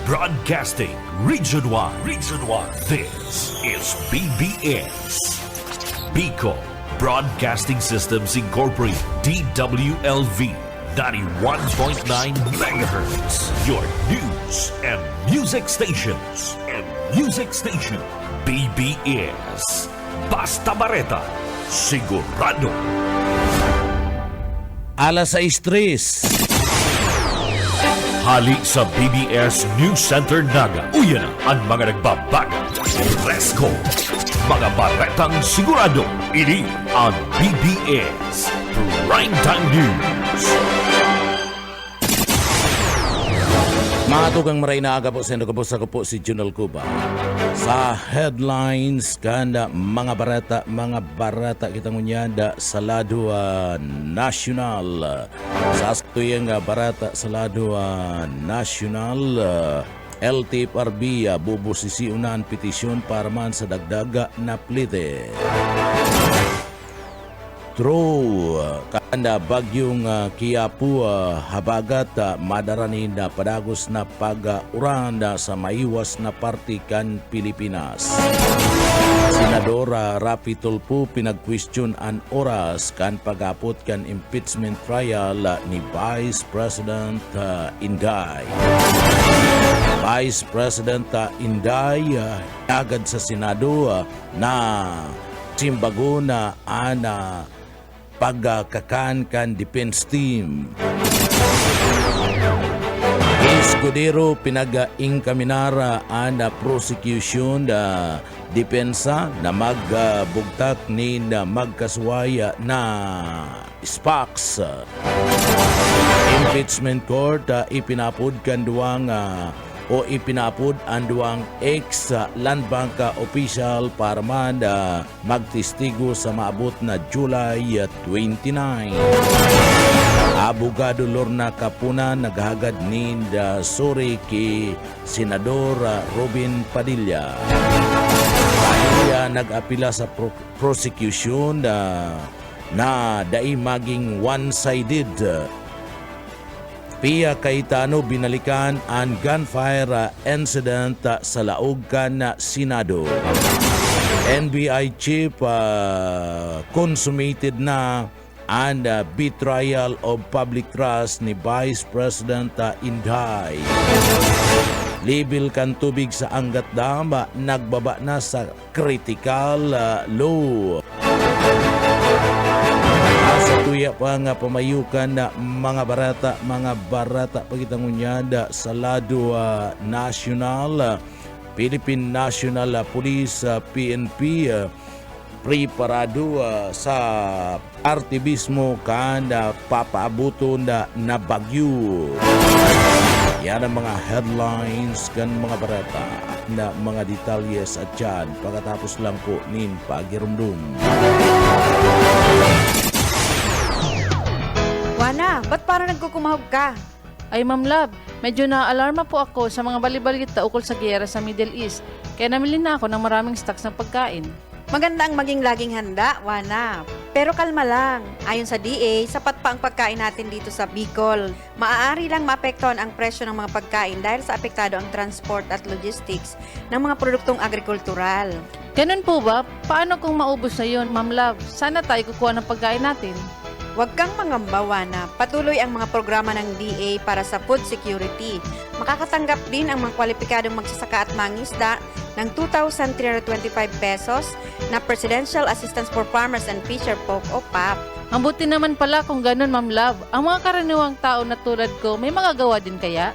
Broadcasting Region 1. Region 1. This is BBS. Bicol Broadcasting Systems Incorporated. DWLV 91.9 MHz. Your news and music stations. BBS. Basta Bareta. Sigurado. Alas 6:03. Hali sa BBS News Center Naga. Uyan na ang mga nagbabaga. Resco. Mga baretang sigurado. Ini ang BBS Primetime News. Mga tugang maray na aga po sa ako po si Junel Cuba. Sa headlines kanda mga barata kita ngunyanda sa lado national. Sa tuyang barata sa lado national, LTFRB bubusisiunan petisyon para man sa dagdaga na plite. True, kanda bagyong Quiapo habagat madaranin na padagos na pag-uranda sa maiwas na partikan Pilipinas. Senadora Rapi Tulfo pinag-question an oras kan pagapot kan impeachment trial ni Vice President Inday. Vice President Inday agad sa Senado na simbago na ana pagkakan kan defense team. Escudero pinag-ingkaminara ang prosecution na depensa na magbugtak ni na magkaswaya na SPACs. Impeachment court ipinapod kan duwang ipinapod ang duwang ex-Land Bank official para man magtestigo sa maabot na July 29. Abogado Lorna Capuna naghagad ni sorry kay Senador Robin Padilla. Padilla nag-apila sa prosecution na dai maging one-sided. Pia Cayetano binalikan ang gunfire incident sa laog kan Senado. NBI chief consummated na ang betrayal of public trust ni Vice President Inday. Level kan tubig sa Angat Dam nagbaba na sa critical low. Sa tuya pa nga pamayukan na mga barata pagitangunyada sa lado national, Philippine National Police PNP preparado sa artibismo kanda papaabuto na bagyo. Yan ang mga headlines kan mga barata na mga detalyes at dyan pagkatapos lang po nin pagirumdum. Wana, ba't parang nagkukumahog ka? Ay Ma'am Love, medyo na-alarma po ako sa mga balibalita ukol sa giyera sa Middle East. Kaya namili na ako ng maraming stocks ng pagkain. Maganda ang maging laging handa, Wana. Pero kalma lang. Ayon sa DA, sapat pa ang pagkain natin dito sa Bicol. Maaari lang maapektuhan ang presyo ng mga pagkain dahil sa apektado ang transport at logistics ng mga produktong agrikultural. Ganun po ba? Paano kung maubos na yun, Ma'am Love? Sana tayo kukuha ng pagkain natin. Huwag kang mangamba, Wana. Patuloy ang mga programa ng DA para sa food security. Makakatanggap din ang mga kwalipikadong magsasaka at mangisda ng 2,325 pesos na Presidential Assistance for Farmers and Fisher Folk o PAP. Ang buti naman pala kung ganun, Ma'am Love. Ang mga karaniwang tao na tulad ko, may magagawa din kaya?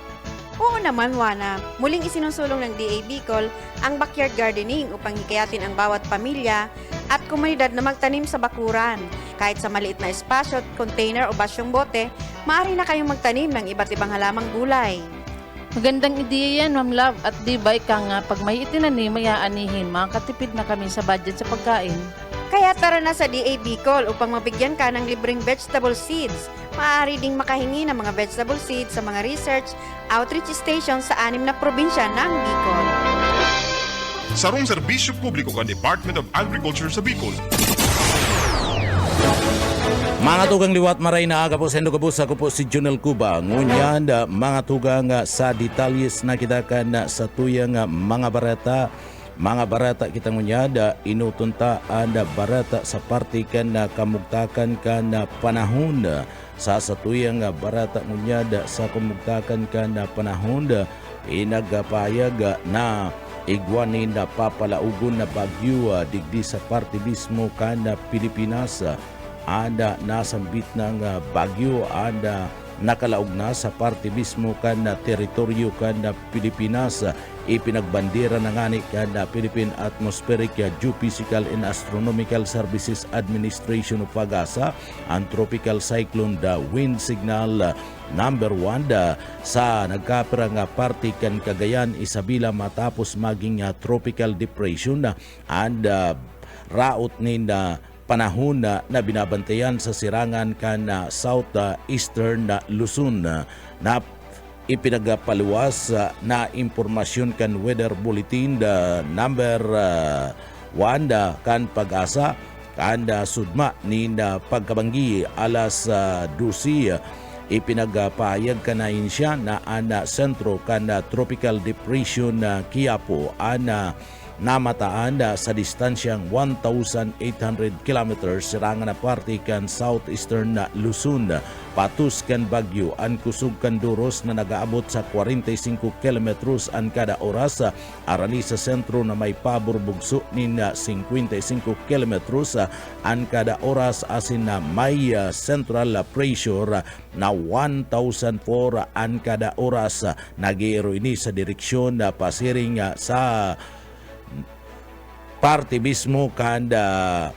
Oo naman, Wana. Muling isinusulong ng DA Bicol ang backyard gardening upang hikayatin ang bawat pamilya at komunidad na magtanim sa bakuran. Kahit sa maliit na espasyo, container o basyong bote, maaari na kayong magtanim ng iba't ibang halamang gulay. Magandang ideya yan, Ma'am Love. At di ba ika nga, pag may itinanim, may aanihin, makakatipid na kami sa budget sa pagkain. Kaya tara na sa DA Bicol upang mabigyan ka ng libreng vegetable seeds. Maaari ding makahingi ng mga vegetable seeds sa mga research outreach stations sa 6 na probinsya ng Bicol. Sarong serbisyo publiko kan Department of Agriculture sa Bicol. Mga tugang liwat maray na aga po sa Indogabus, ako po si Junel Cuba. Ngunyan, mga tugang sa detalyes na kita kan sa tuyang mga barata kita ngunyada inutunta anda barata sa party kan kamugtakan kan panahon sa tuyang barata ngunyada sa kamugtakan kan panahon inagapayag na igwanin na papalaugon na bagyo digdi sa party mismo kan Pilipinas. Anda nasambit ng bagyo, anda nakalaog na sa parte mismo kan na teritoryo kan na Pilipinas. Ipinagbandera na nga ni kan na Philippine Atmospheric Geophysical and Astronomical Services Administration o PAGASA ang tropical cyclone wind signal number 1 sa nagkapirang parte kan Cagayan, Isabela matapos maging tropical depression and raot ni panahon na binabantayan sa sirangan kan southeastern Luzon na ipinagpaluwas na impormasyon kan weather bulletin number 1 kan PAGASA kan sudma ni pagkabanggi alas 12 ipinagpahayag kanain siya na ana sentro kan tropical depression Quiapo ana namataan sa distansyang 1,800 kilometers sirangan na parte kan southeastern Luzon. Patus kan bagyo ang kusog kan duros na nagaabot sa 45 kilometros ang kada oras. Arani sa sentro na may pabor bugso ni 55 kilometros ang kada oras asin na may central pressure na 1,004 ang kada oras. Nag-iiro ini sa direksyon na pasiring sa parte mismo kanda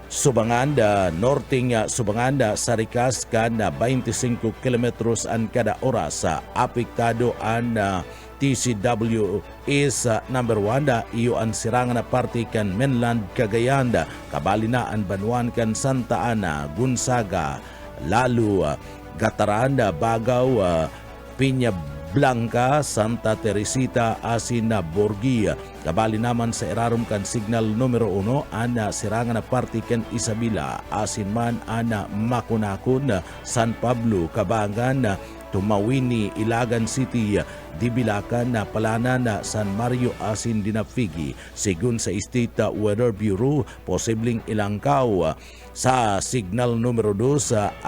Subanganda, norting Subanganda, Sarikas kanda 25 kilometros an kada oras. Apektado an TCW is number 1 iyo ang sirangan na parte kan mainland Cagayan, kabali na ang Banwan kan Santa Ana, Gonzaga, Lalu, Gataranda, Bagaw, Piña Blanca, Santa Teresita, asin na Borgia. Kabali naman sa irarom kan signal numero 1 ana sirangan na parte kan Isabela, asin man ana Makunakon, San Pablo, Kabangan, Tumawini, Ilagan City, Dibilacan, Palanan, San Mario, asin Dinapigi. Sigun sa State Weather Bureau, posibleng ilangkaw sa signal numero 2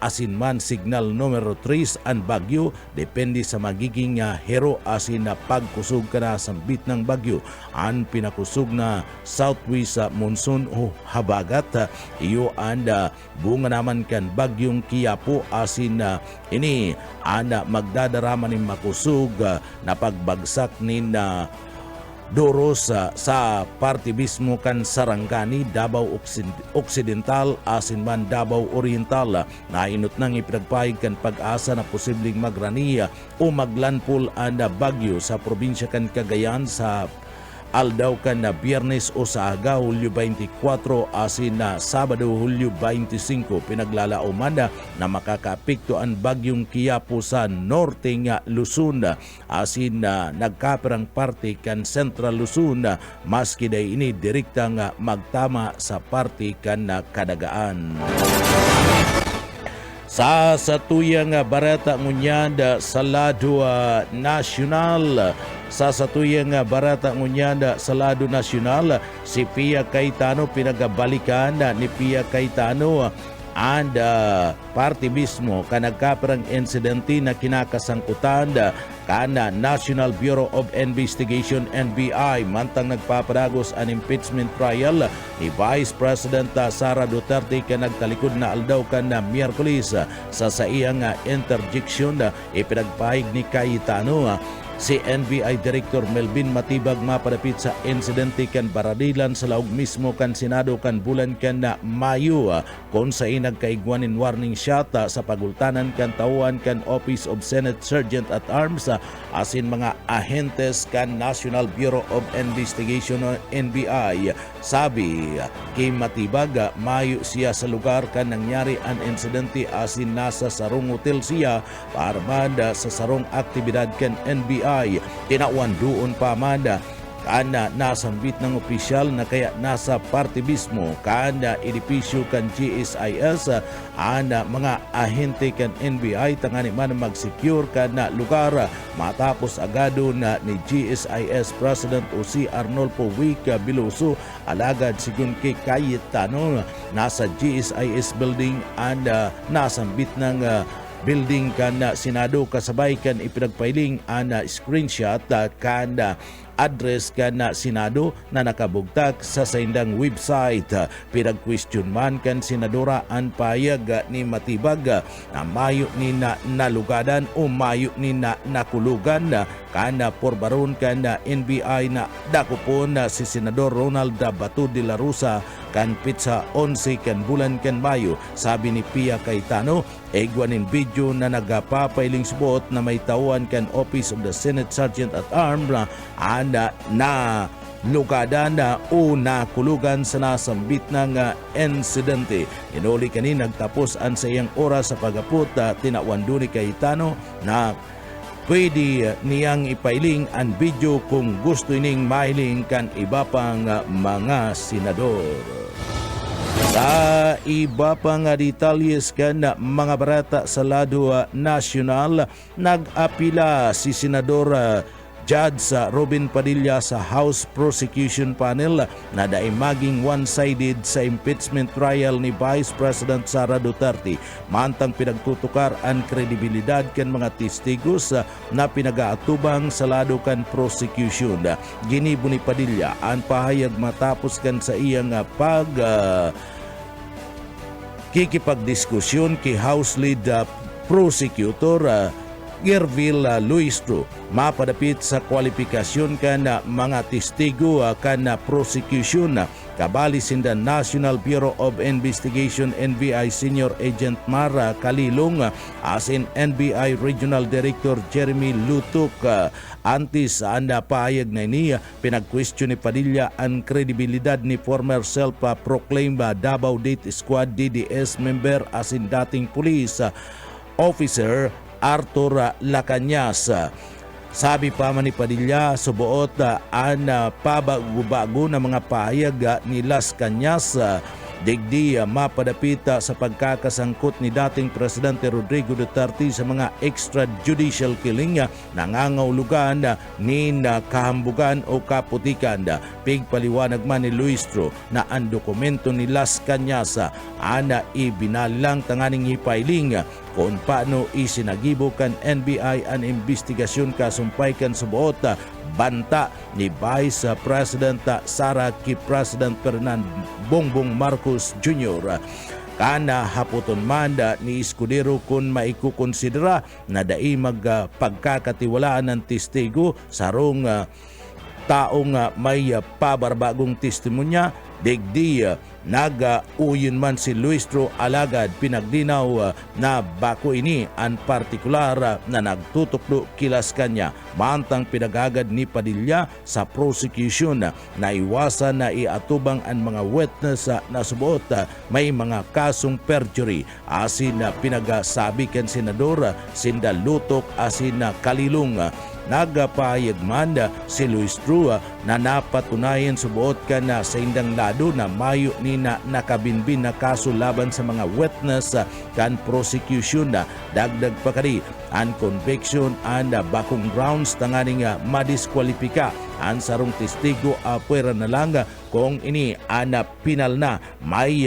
asin man signal numero 3 ang bagyo depende sa magiging hero asin na pagkusog ka na sambit ng bagyo ang pinakusog na southwest monsoon o habagat iyo ang bunga naman kan bagyong Quiapo asin ini ana magdadarama ni makusog na pagbagsak ni Doros sa parte mismo kan Sarangani, Davao Occidental, asin man Davao Oriental. Nainot nang ipinagpahig kan pag-asa na posibleng magraniya o maglandfall ang bagyo sa probinsya kan Cagayan sa aldaw kan na Biyernes o sa aga Hulyo 24 asin na Sabado Hulyo 25 pinaglalauman na makakaapekto ang bagyong Quiapo sa norteng Luzon asin na nagkapirang parte kan Central Luzon maski day ini direktang magtama sa parte kan Kadagaan. Sa satuyang barata ngunyanda sa lado nasyonal, sa satuyang barata ngunyanda sa lado nasyonal, si Pia Cayetano pinagabalikan ni Pia Cayetano and parte mismo kanagkaparang insidente na kinakasangkutan kana National Bureau of Investigation NBI mantang nagpapadagos ang impeachment trial ni Vice President Sara Duterte kanagtalikod na aldaw kan na Miyerkules sa iyang interjection ipinagpahig ni Cayetano. Si NBI Director Melvin Matibag mapadapit sa insidente kan baradilan sa laog mismo kan Senado kan bulan kan na Mayo kung sa nagkaigwanin warning shot sa pagultanan kan tauhan kan Office of Senate Sergeant at Arms asin mga ahentes kan National Bureau of Investigation NBI. Sabi kay Matibag Mayo siya sa lugar kan nangyari ang insidente asin nasa sarong hotel siya para sa sarong aktibidad kan NBI. Tinawan doon pa man kana nasambit ng opisyal na kaya nasa party mismo kana edipisyo kan GSIS ana mga ahente kan NBI tangani man mag-secure kana lugar matapos agado na ni GSIS President o si Arnolfo Wica Biloso alagad sigun kay Cayetano nasa GSIS building and nasambit ng building kan Senado kasabay kan ipinagpailing ana screenshot kan address kan Senado na nakabugtak sa saindang website. Pinag-question man kan Senadora ang payag ni matibag na mayo ni nalugadan o mayo ni nakulugan kana porbaron kan NBI na dakupon si Senador Ronald Bato de la Rosa kan pizza 11 kan bulan kan Mayo. Sabi ni Pia Cayetano, egwanin video na nagapapailing subot na may tauhan kan Office of the Senate Sergeant at Arms na lugada na o nakulugan sa nasambit ng insidente. Inuli kani nagtapos ang sa iyang oras sa pagapot tinawan doon ni Cayetano na pwede niyang ipailing ang video kung gusto ining mahiling kan iba pang mga senador. Sa iba pang detalyes kan mga barata sa lado nasyonal, nag-apila si Senador Judge Robin Padilla sa House Prosecution Panel na dai maging one-sided sa impeachment trial ni Vice President Sara Duterte. Mantang pinagtutukar ang kredibilidad kan mga testigos na pinagaatubang sa lado kan prosecution. Ginibo ni Padilla ang pahayag matapos kan sa iyang kikipagdiskusyon kay House Lead Prosecutor Gerville Luistro mapadapit sa kwalifikasyon kan mga testigo kan prosecution kabali sinda National Bureau of Investigation NBI Senior Agent Mara Kalilong asin NBI Regional Director Jeremy Lutuk. Antes anda pahayag na niya pinag-question ni Padilla ang kredibilidad ni former self-proclaimed Davao Date Squad DDS member asin dating police officer Arthur Lacanyas. Sabi pa man ni Padilla, subuot ang pabago-bago na mga pahayag ni Las Cañas digdi mapadapita sa pagkakasangkot ni dating Presidente Rodrigo Duterte sa mga extrajudicial killing nangangahulugan ni kahambugan o kaputikan. Pigpaliwanag man ni Luistro na ang dokumento ni Las Cañas ana ibinalang tanganing hipailing kung paano isinagibo kan NBI ang investigasyon kasumpay kan subuot banta ni Vice President Sara kay President Ferdinand Bongbong Marcos Jr. Kana haputon man ni Escudero kung maikukonsidera na dai magpagkakatiwalaan ng testigo sarong taong may pabarbagong testimonya digdi nag-uyon man si Luistro alagad pinagdinaw na bako ini ang partikular na nagtutuklo kilas kanya. Mantang pinagagad ni Padilla sa prosecution na iwasan na iatubang ang mga witness na subuot may mga kasong perjury asin na pinagasabi kan Senador Sinda Lutok asin na Kalilong. Nagapahayag man si Luistro na napatunayan subuot ka na sa indang lado na mayo ni na nakabinbin na kaso laban sa mga witness kan prosecution na dagdag pa kadi ang conviction and bakong grounds tanganing madiskwalipika ang sarong testigo apwera na lang kung ini ana pinal na may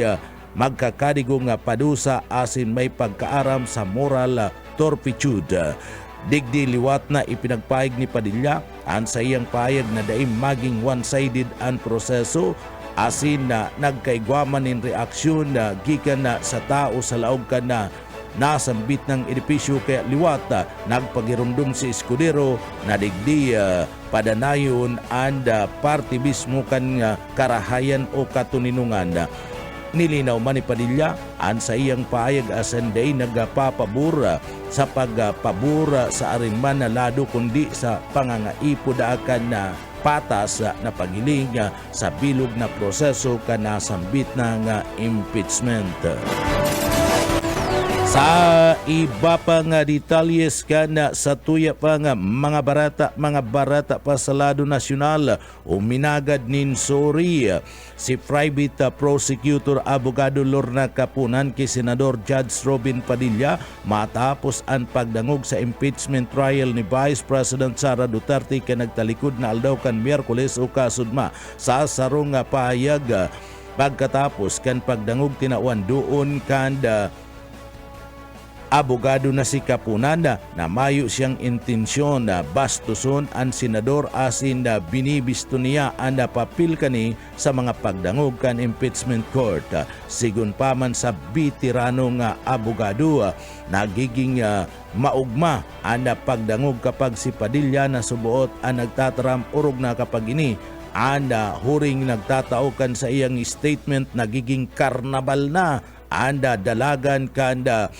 magkakadigong padusa asin may pagkaaram sa moral turpitude. Digdi liwat na ipinagpahig ni Padilla ang sa iyang pahayag na daim maging one-sided ang proseso asin na nagkaigwaman in reaksyon na gikan na sa tao sa laog ka na nasambit ng edipisyo kaya liwat nagpagirumdum si Escudero na digdi padanayon and party mismo kan karahayan o katuninungan. Nilinaw man ni Padilla ang sa iyang pahayag asan day nagpapabura sa pagpabura sa arinman na lado kundi sa pangangaipudakan na patas na paghiling sa bilog na proseso kanasambit ng impeachment. Sa iba pa nga detalyes kana sa tuya pa nga mga barata pa sa lado nasyonal uminagad nin sorry si private prosecutor abogado Lorna Kapunan kay Senador Judge Robin Padilla matapos ang pagdangog sa impeachment trial ni Vice President Sara Duterte kay nagtalikod na aldaw kan Miyerkules o kasudma sa sarong nga pahayag pagkatapos kan pagdangog tinawan doon kan abogado na si Kapunan na mayo siyang intensyon na bastuson ang senador asin na binibisto niya ang napapil kani sa mga pagdangog kan impeachment court. Sigun pa man sa bitirano nga abogado, nagiging maugma ang pagdangog kapag si Padilla na subuot ang nagtataram urog na kapag ini anda huring nagtataukan sa iyang statement nagiging karnabal na anda dalagan kanda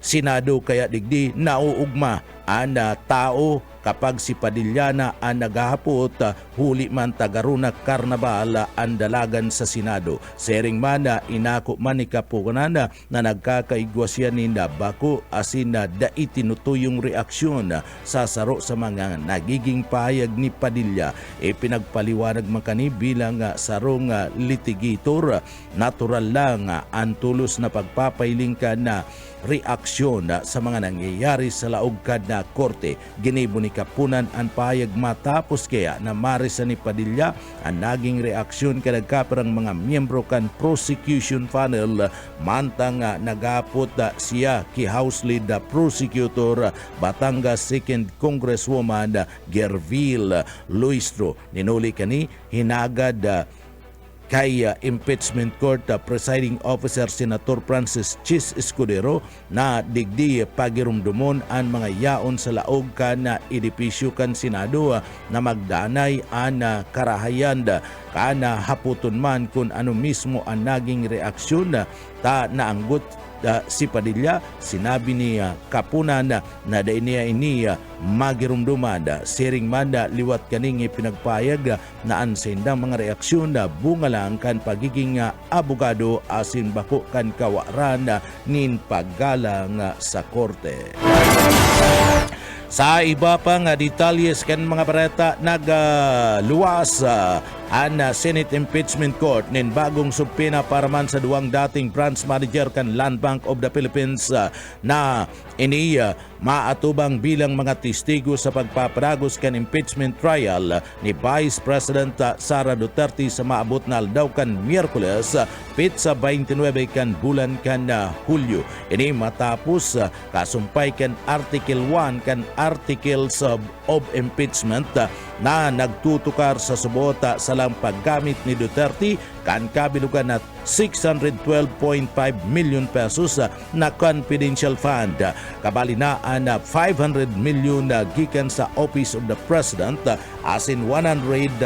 Senado kaya digdi nauugma ang tao kapag si Padilla na ang naghahapot huli man tagaruna karnabal ang dalagan sa Senado. Sering man inako man ni Kapunan na nagkakaigwasyan ni bako asin na daitinutuyong reaksyon sa saro sa mga nagiging pahayag ni Padilla. Pinagpaliwanag makani bilang sarong litigator natural lang ang tulos na pagpapailing ka na reaksyon sa mga nangyayari sa laog kad na korte. Ginibo ni Kapunan ang pahayag matapos kaya na marisan ni Padilla ang naging reaksyon kadagkaperang mga miyembro kan prosecution panel mantang nagapot siya ki House Lead Prosecutor Batangas 2nd Congresswoman Gerville Luistro. Ninuli kani hinagad kay impeachment court presiding officer Senator Francis Chis Escudero na digdi pagirumdumon ang mga yaon sa laog kan na edipisyo kan Senado na magdanay ang karahayan kana haputon man kung ano mismo ang naging reaksyon ta naanggot si Padilla. Sinabi ni Kapunan na da niya ini magirumduman siring man liwat kaning pinagpayag na ansendang mga reaksyon na bunga lang kan pagiging abogado asin bako kan kawaran nin paggalang sa korte. Sa iba pa nga detalyes kan mga barata nagluwas ang Senate Impeachment Court nin bagong subpina para man sa duwang dating branch manager kan Land Bank of the Philippines na ini maatubang bilang mga testigo sa pagpaparagos kan impeachment trial ni Vice President Sara Duterte sa maabot na aldaw kan Miyerkules pitsa 29 kan bulan kan Hulyo. Ini matapos kasumpay kan Article 1 kan Articles of Impeachment na nagtutukar sa subota sa lang paggamit ni Duterte kan kabilugan na 612.5 million pesos na confidential fund. Kabali na ang 500 million na gikan sa Office of the President asin 112.5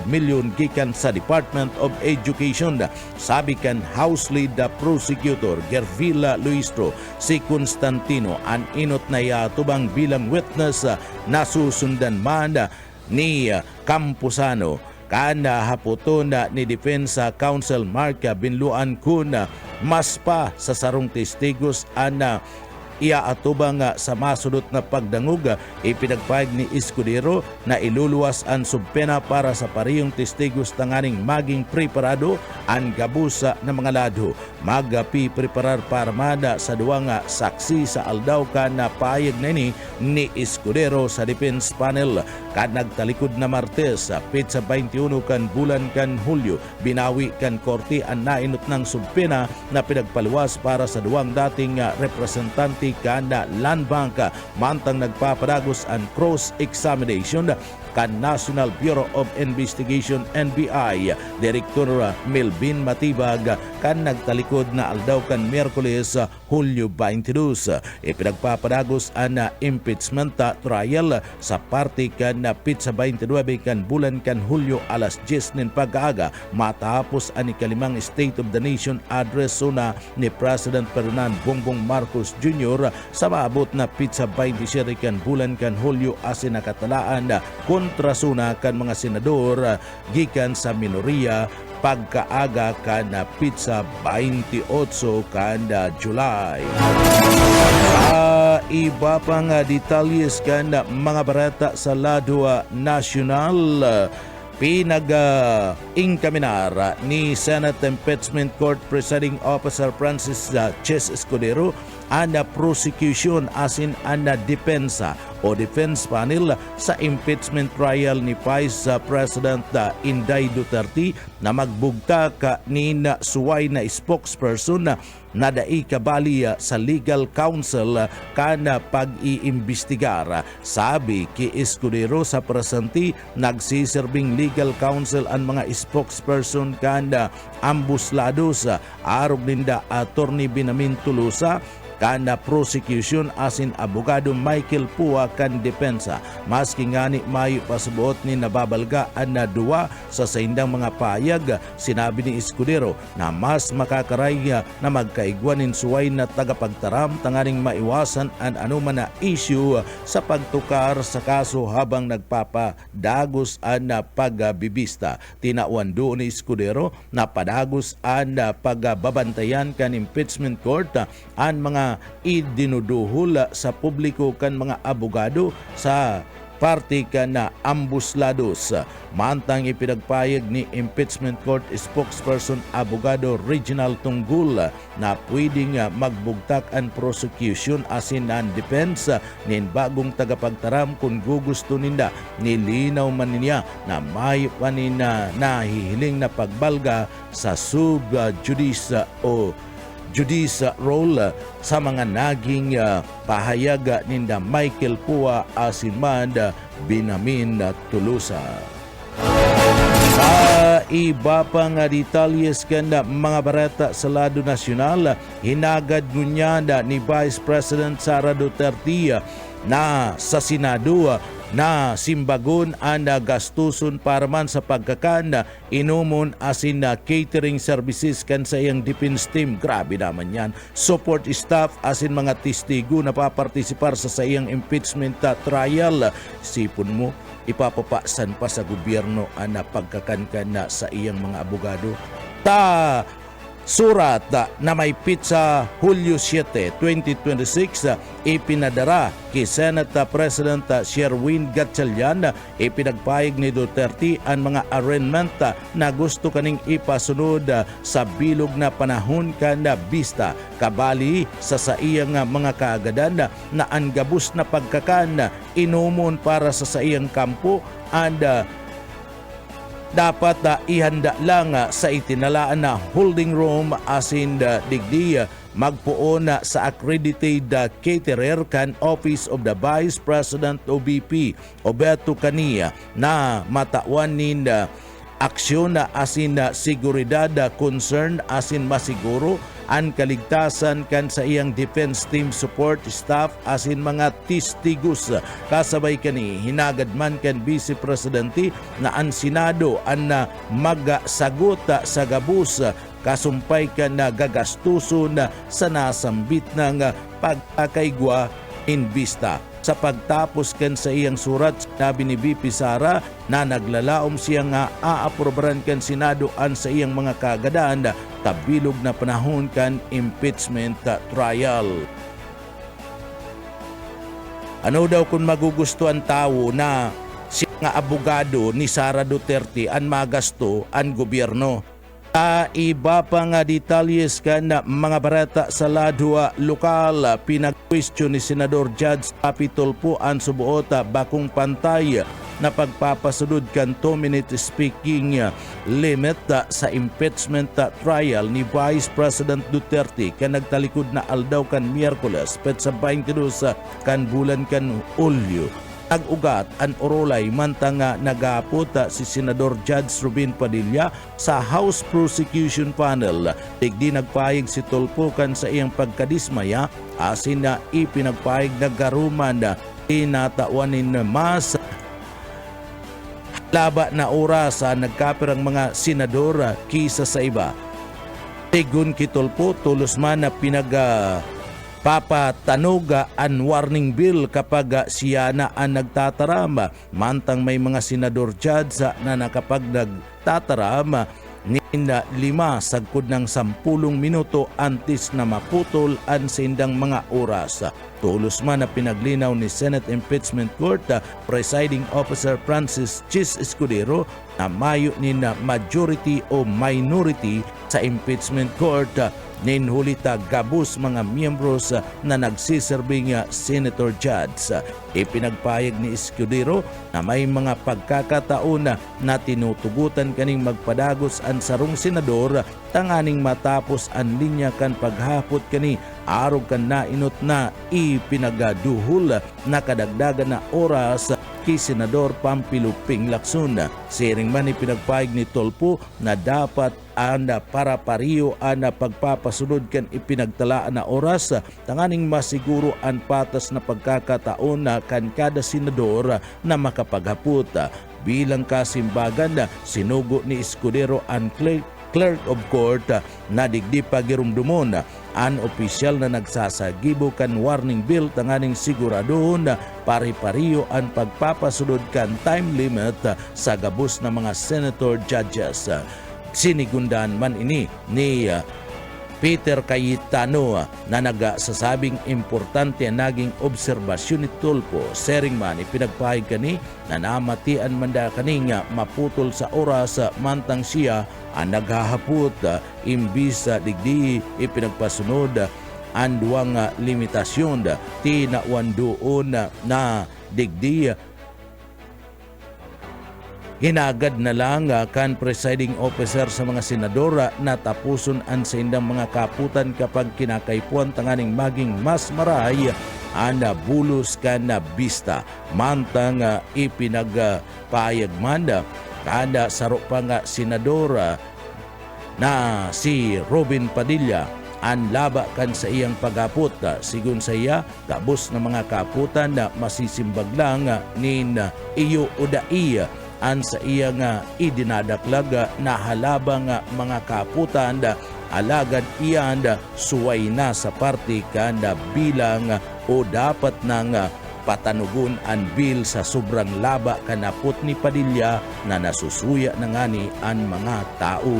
million gikan sa Department of Education. Sabi kan House Lead Prosecutor Gerville Luistro, si Constantino ang inot na yatubang bilang witness na susundan man ni Campuzano kana haputon ni Defense Counsel Mark Binluan kun mas pa sa sarong testigos ana iaatubang sa masudot na pagdangog. Ipinagpahayag ni Escudero na iluluwas ang subpena para sa parehong testigos tanganing maging preparado ang gabusa ng mga lado. Magpipreparar para mada sa duwang saksi sa aldaw ka na pahayag na ni Escudero sa defense panel. Kad nagtalikod na Martes pitsa 21 kan bulan kan Hulyo, binawi kan korte ang nainot ng subpena na pinagpaluwas para sa duwang dating representante kana Land Bank mantang nagpapadagos ang cross-examination kan National Bureau of Investigation NBI Director Melvin Matibag kan nagtalikod na aldaw kan Miyerkules Hulyo 22. Ipinagpapadagos ang impeachment trial sa parte kan pitsa 29 kan bulan kan Hulyo alas 10 nin pag-aaga matapos ang ikalimang State of the Nation address na ni President Ferdinand Bongbong Marcos Jr. sa maabot na pitsa 27 kan bulan kan Hulyo asin nakatalaan kontrasuna kan mga senador gikan sa minoriya pagkaaga kana pizza 28 kada July. Sa iba pang detalyes kan mga barata sa lado nasyonal, pinag-inkaminar ni Senate Impeachment Court Presiding Officer Francis Ches Escudero ang prosecution asin ang depensa o defense panel sa impeachment trial ni Vice President Inday Duterte na magbugta ka ni suway na spokesperson na dai kabali sa legal counsel kana pag-iimbestigar. Sabi ki Escudero sa presente nagsiserving legal counsel ang mga spokesperson kana ambos lados arog ninda Attorney Binamin Tolosa kana prosecution asin abogado Michael Pua kan depensa. Maski ngani mayo pasubuot ni nababalgaan na duwa sa saindang mga payag, sinabi ni Escudero na mas makakaray na magkaigwanin suway na tagapagtaram tanganing maiwasan ang anuman na issue sa pagtukar sa kaso habang nagpapadagos ang pagbibista. Tinawan doon ni Escudero na padagos ang pagbabantayan kan impeachment court ang mga idinuduhol sa publiko kan mga abogado sa parte kan na ambos lados. Mantang ipinagpayag ni impeachment court spokesperson abogado Reginald Tunggul na pwedeng magbugtak ang prosecution asin ang defense nin bagong tagapagtaram kung gugusto ninda. Nilinaw man niya na may panina nahihiling na pagbalga sa sub-judice o judice role sa mga naging pahayag ninda Michael Pua asin man Binamin Tolosa. Sa iba pang detalyes kanda mga barata sa lado nasyonal, hinagad ngunyada ni Vice President Sara Duterte na sa Senado na simbagon ang gastuson para man sa pagkakan inumon asin na catering services kan sa iyang defense team. Grabe naman yan. Support staff asin mga testigo na papartisipar sa iyang impeachment trial. Sipon mo, ipapapasan pa sa gobyerno ang pagkakankan na sa iyang mga abogado. Surat na may pizza Hulyo 7, 2026 ipinadara kay Senate President Sherwin Gatchalian. Ipinagpayag ni Duterte ang mga arraignment na gusto kaning ipasunod sa bilog na panahon kan bista kabali sa iyang mga kaagadan na ang gabus na pagkakan inumon para sa iyang kampo and dapat ihanda lang sa itinalaan na holding room asin digdi magpuon sa accredited caterer kan Office of the Vice President o VP Oberto Cania na matawan nin aksyon asin seguridad concern asin masiguro ang kaligtasan kan sa iyang defense team support staff asin mga testigos. Kasabay kani hinagad man kan Vice Presidente na ang Senado ang magasagot sa gabus kasumpay kan gagastuson sa nasambit ng pagkakaigwa in vista. Sa pagtapos kan sa iyang surat, sinabi ni VP Sara na naglalaom siya nga aaprobaran kan Senado an sa iyang mga kagadaan tabilog na panahon kan impeachment trial. Ano daw kung magugusto ang tao na siya nga abogado ni Sara Duterte ang magasto ang gobyerno? Iba pang detalyes kan mga barata sa lado lokal, pinag-question ni Senador Judge Capitol po ang subuot bakong pantay na pagpapasunod kan 2-minute speaking limit sa impeachment trial ni Vice President Duterte kan nagtalikod na aldaw kan Miyerkules petsa 22 kan bulan kan Hulyo. Nag-ugat ang orolay mantanga nagapot si Senador Judge Robin Padilla sa House Prosecution Panel. Digdi nagpahig si Tulpukan sa iyang pagkadismaya asin na ipinagpahig nagaruman na tinatawanin mas laba na oras nagkapirang mga senador kisa sa iba. Tigun kitulpo tulos man na papatanuga an warning bill kapag siya na ang nagtatarama. Mantang may mga senador judge na nakapag nagtatarama na 5 sagkod ng 10 minuto antes na maputol ang sindang mga oras. Tulos man na pinaglinaw ni Senate Impeachment Court Presiding Officer Francis Chis Escudero na mayo ni na majority o minority sa Impeachment Court ninhulita gabos mga miyembros na nagsiserving senator judge. Ipinagpayag ni Escudero na may mga pagkakataon na tinutugutan kaning magpadagos ang sarong senador tanganing matapos ang linya kan paghapot kani arog kan nainot na ipinagaduhol na kadagdagan na oras kay Senador Pampiluping Lacson. Siring man ipinagpayag ni Tolpo na dapat anda para pariyo ana pagpapasunod kan ipinagtalaan na oras tanganing masiguro ang patas na pagkakataon na kan kada senador na makapaghapot. Bilang kasimbagan sinugo ni Escudero ang Clerk of Court na digdi pagirumdumon an opisyal na nagsasagibo kan warning bill tanganing siguradohon na pari-pariyo ang pagpapasunod kan time limit sa gabos na mga senator judges. Sinigundan man ini ni Peter Cayetano na nagsasabing importante ang naging obserbasyon ni Tulfo. Sering man ipinagpahig kani na namatian manda kani nga maputol sa oras mantang siya ang naghahapot imbis digdi ipinagpasunod ang duwang limitasyon tinawan doon na digdi hinagad na lang kan presiding officer sa mga senadora na tapuson ang sa indang mga kaputan kapag kinakaipuan tanganing maging mas maray ang bulos kan na bista. Mantang ipinagpayag man kada saro pa nga senadora na si Robin Padilla ang laba kan sa iyang paghapot. Sigun sa iya, gabos na mga kaputan na masisimbag lang nin iyo o dai an sa iya nga idinadaklag na halabang mga kaputan alagad iyan suway na sa parte kanda bilang o dapat nang patanugon ang bill sa sobrang laba kanapot ni Padilla na nasusuya na ngani ang mga tao.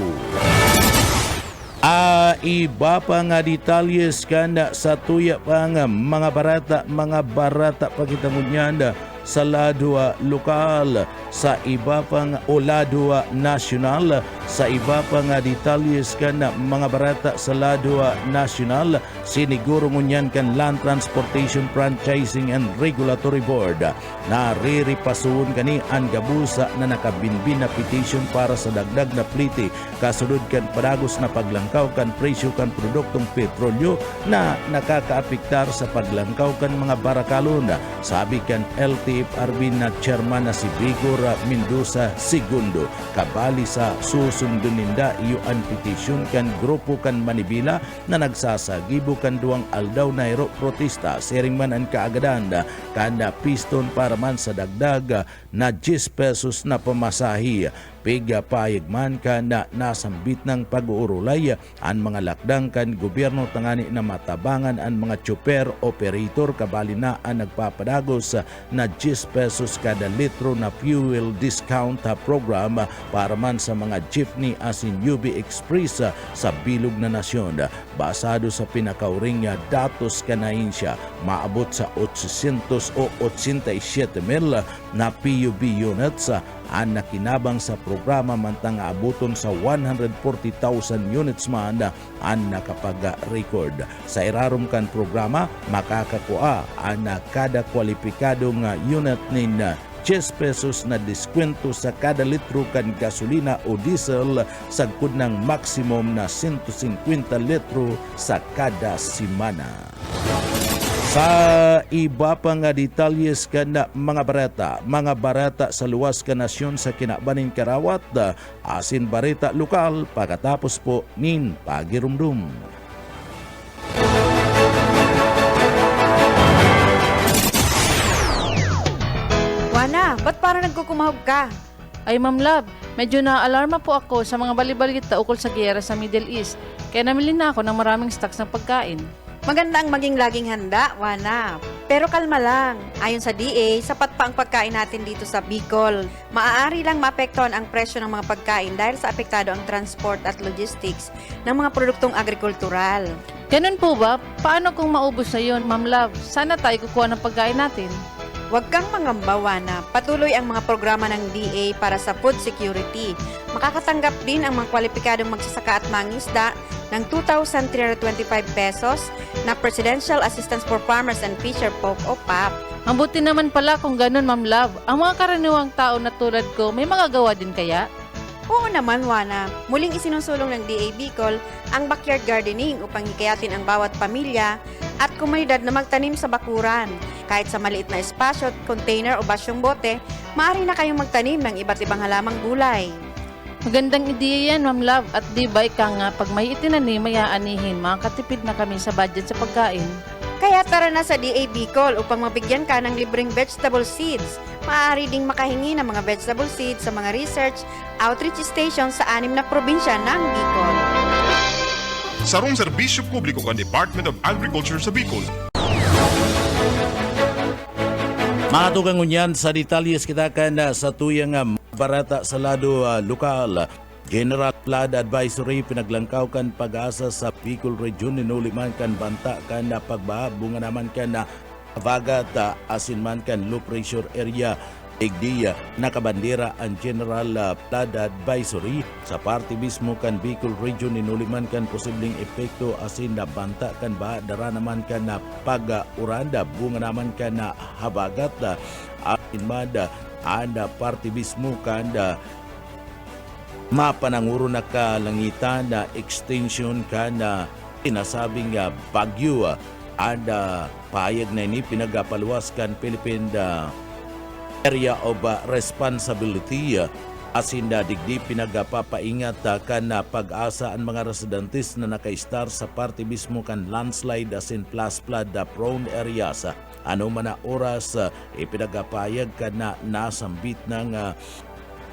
Iba pa nga detalyes kanda sa tuya pa nga mga barata pakitangunyan sa ladwa lokal, sa iba pang o ladwa nasyonal, sa iba pang detalyes kan mga barata sa ladwa nasyonal, siniguro ngunyan kan Land Transportation Franchising and Regulatory Board na riripasuon kani ang gabusa na nakabinbin na petition para sa dagdag na plite kasunod kan padagos na paglangkaw kan presyo kan produktong petrolyo na nakakaapektar sa paglangkaw kan mga barakalon. Sabi kan LTFRB na chairman na si Vigor Mendoza II, kabali sa susunduninda iyo ang petition kan grupo kan Manibila na nagsasagibo kan duwang aldaw na hero protesta. Sering man ang kaagadan kanda piston para man sa dagdag na 10 pesos na pamasahi. Piga payag man ka na nasambit ng pag-uurulay ang mga lakdang kan gobyerno tangani na matabangan ang mga tsuper operator kabali na ang nagpapadagos na 10 pesos kada litro na fuel discount program para man sa mga jeepney asin UB Express sa bilog na nasyon. Basado sa pinakauring datos kanahinsya, maabot sa 800 o 87,000 na PUB units ang nakinabang sa programa mantang abuton sa 140,000 units man ang nakapag-record. Sa irarom kan programa, makakakuha ang kada kwalipikadong unit nin 10 pesos na diskwento sa kada litro kan gasolina o diesel sagkod ng maximum na 150 litro sa kada simana. Sa iba pa nga detalyes kana mga barata sa luwas ka nasyon sa kinabaning Karawat, asin barita lokal pagkatapos po nin pagirumdum. Wana, ba't parang nagkukumahog ka? Ay Ma'am Love, medyo na-alarma po ako sa mga balibalita ukol sa giyera sa Middle East. Kaya namili na ako ng maraming stocks ng pagkain. Maganda ang maging laging handa, Wana. Pero kalma lang. Ayon sa DA, sapat pa ang pagkain natin dito sa Bicol. Maaari lang maapektuhan ang presyo ng mga pagkain dahil sa apektado ang transport at logistics ng mga produktong agrikultural. Ganun po ba? Paano kung maubos na yun, Ma'am Love? Sana tayo kukuha ng pagkain natin. Huwag kang mangamba, Wana. Patuloy ang mga programa ng DA para sa food security. Makakatanggap din ang mga kwalipikadong magsasaka at mangisda ng 2,325 pesos na Presidential Assistance for Farmers and Fisher Folk o PAP. Mabuti naman pala kung ganun, Ma'am Love. Ang mga karaniwang tao na tulad ko, may magagawa din kaya? Oo naman, Wana. Muling isinusulong ng DA Bicol ang backyard gardening upang hikayatin ang bawat pamilya at komunidad na magtanim sa bakuran. Kahit sa maliit na espasyo, container o basyong bote, maaari na kayong magtanim ng iba't ibang halamang gulay. Magandang ideya yan, Ma'am Love. At di ba ika nga, pag may itinanim, may aanihin, makakatipid na kami sa budget sa pagkain. Kaya tara na sa DA Bicol upang mabigyan ka ng libreng vegetable seeds. Maaari ding makahingi ng mga vegetable seeds sa mga research outreach stations sa 6 na probinsya ng Bicol. Sarong serbisyo publiko kan Department of Agriculture sa Bicol. Mga tugang unyan sa detalyes kita kan sa tuyang barata sa lado lokal. General Flood Advisory pinaglangkaw kan pag-asa sa Bicol Region inuliman kan banta kan pagbaha bunga naman kan bagat asin man kan low pressure area igdi nakabandera ang General Flood Advisory sa parte mismo kan Bicol Region inuliman kan posibleng epekto asin na banta kan baha dara naman kan pag-uranda bunga naman kan habagat asin man anda parte mismo kan mapananguro na kalangitan na extension ka na sinasabing bagyo ada payag na ini pinagapaluwas kan Philippine Area of Responsibility asin na digdi pinagapapaingat kan na pag-asa ang mga residentes na naka-star sa parte mismo kan landslide asin plus flood prone areas. Ano man na oras ipinagapayag ka na nasambit ng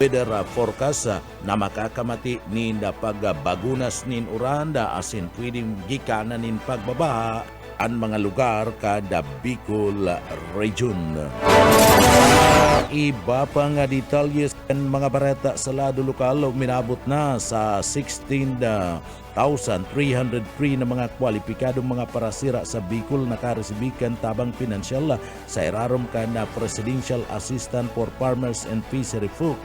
weather forecast na makakamati nin pagbagunas nin uranda asin pwedeng gikanan nin pagbabaha ang mga lugar kada Bicol Region. Iba pang detalles kan mga bareta sa lado lokal minabot na sa 16,303 na mga kwalipikadong mga parasira sa Bicol nakaresibikan tabang pinansyal sa irarom ka na Presidential Assistant for Farmers and Fishery Folk.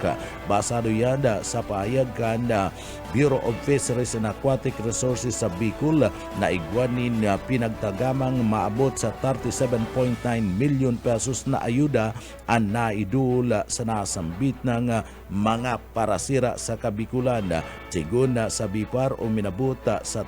Basado yan sa pahayag ka na Bureau of Fisheries and Aquatic Resources sa Bicol na igwanin na pinagtagamang maabot sa 37.9 million pesos na ayuda ang naidul sa nasambit ng mga parasira sa Kabikulan. Sigun sa BIPAR o minabuta sa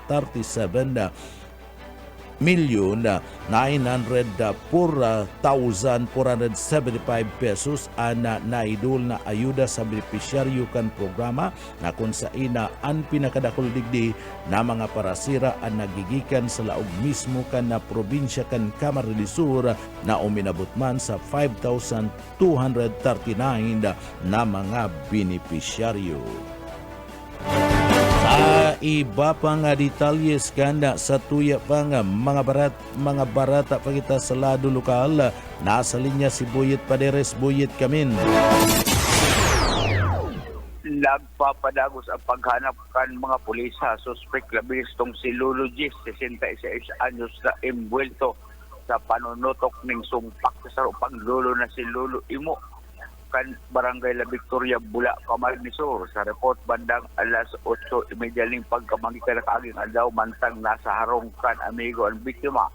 37,904,475 pesos ang naidul na ayuda sa benepisyaryo kan programa na kung saan ang pinakadakol digdi na mga parasira ang nagigikan sa laog mismo kan na probinsya kan Camarines Sur na uminabot man sa 5,239 na mga benepisyaryo. Sa iba pang detalles kanda sa tuya pang mga barata pa kita sa lado lokal, nasa linya si Buyet Paderes. Buyet Kamin. Nagpapadagos ang paghanap kan mga pulis sa suspect labis tong si Lolo Gis, 66 anyos na imbuelto sa panunutok ning sumpak sa sarupang lolo na si Lolo Imo kan Barangay La Victoria, Bula, Camarines Sur. Sa report bandang alas 8:30 pagkamanggikan na kaaging adlaw mantang nasa harong kan amigo ang biktima.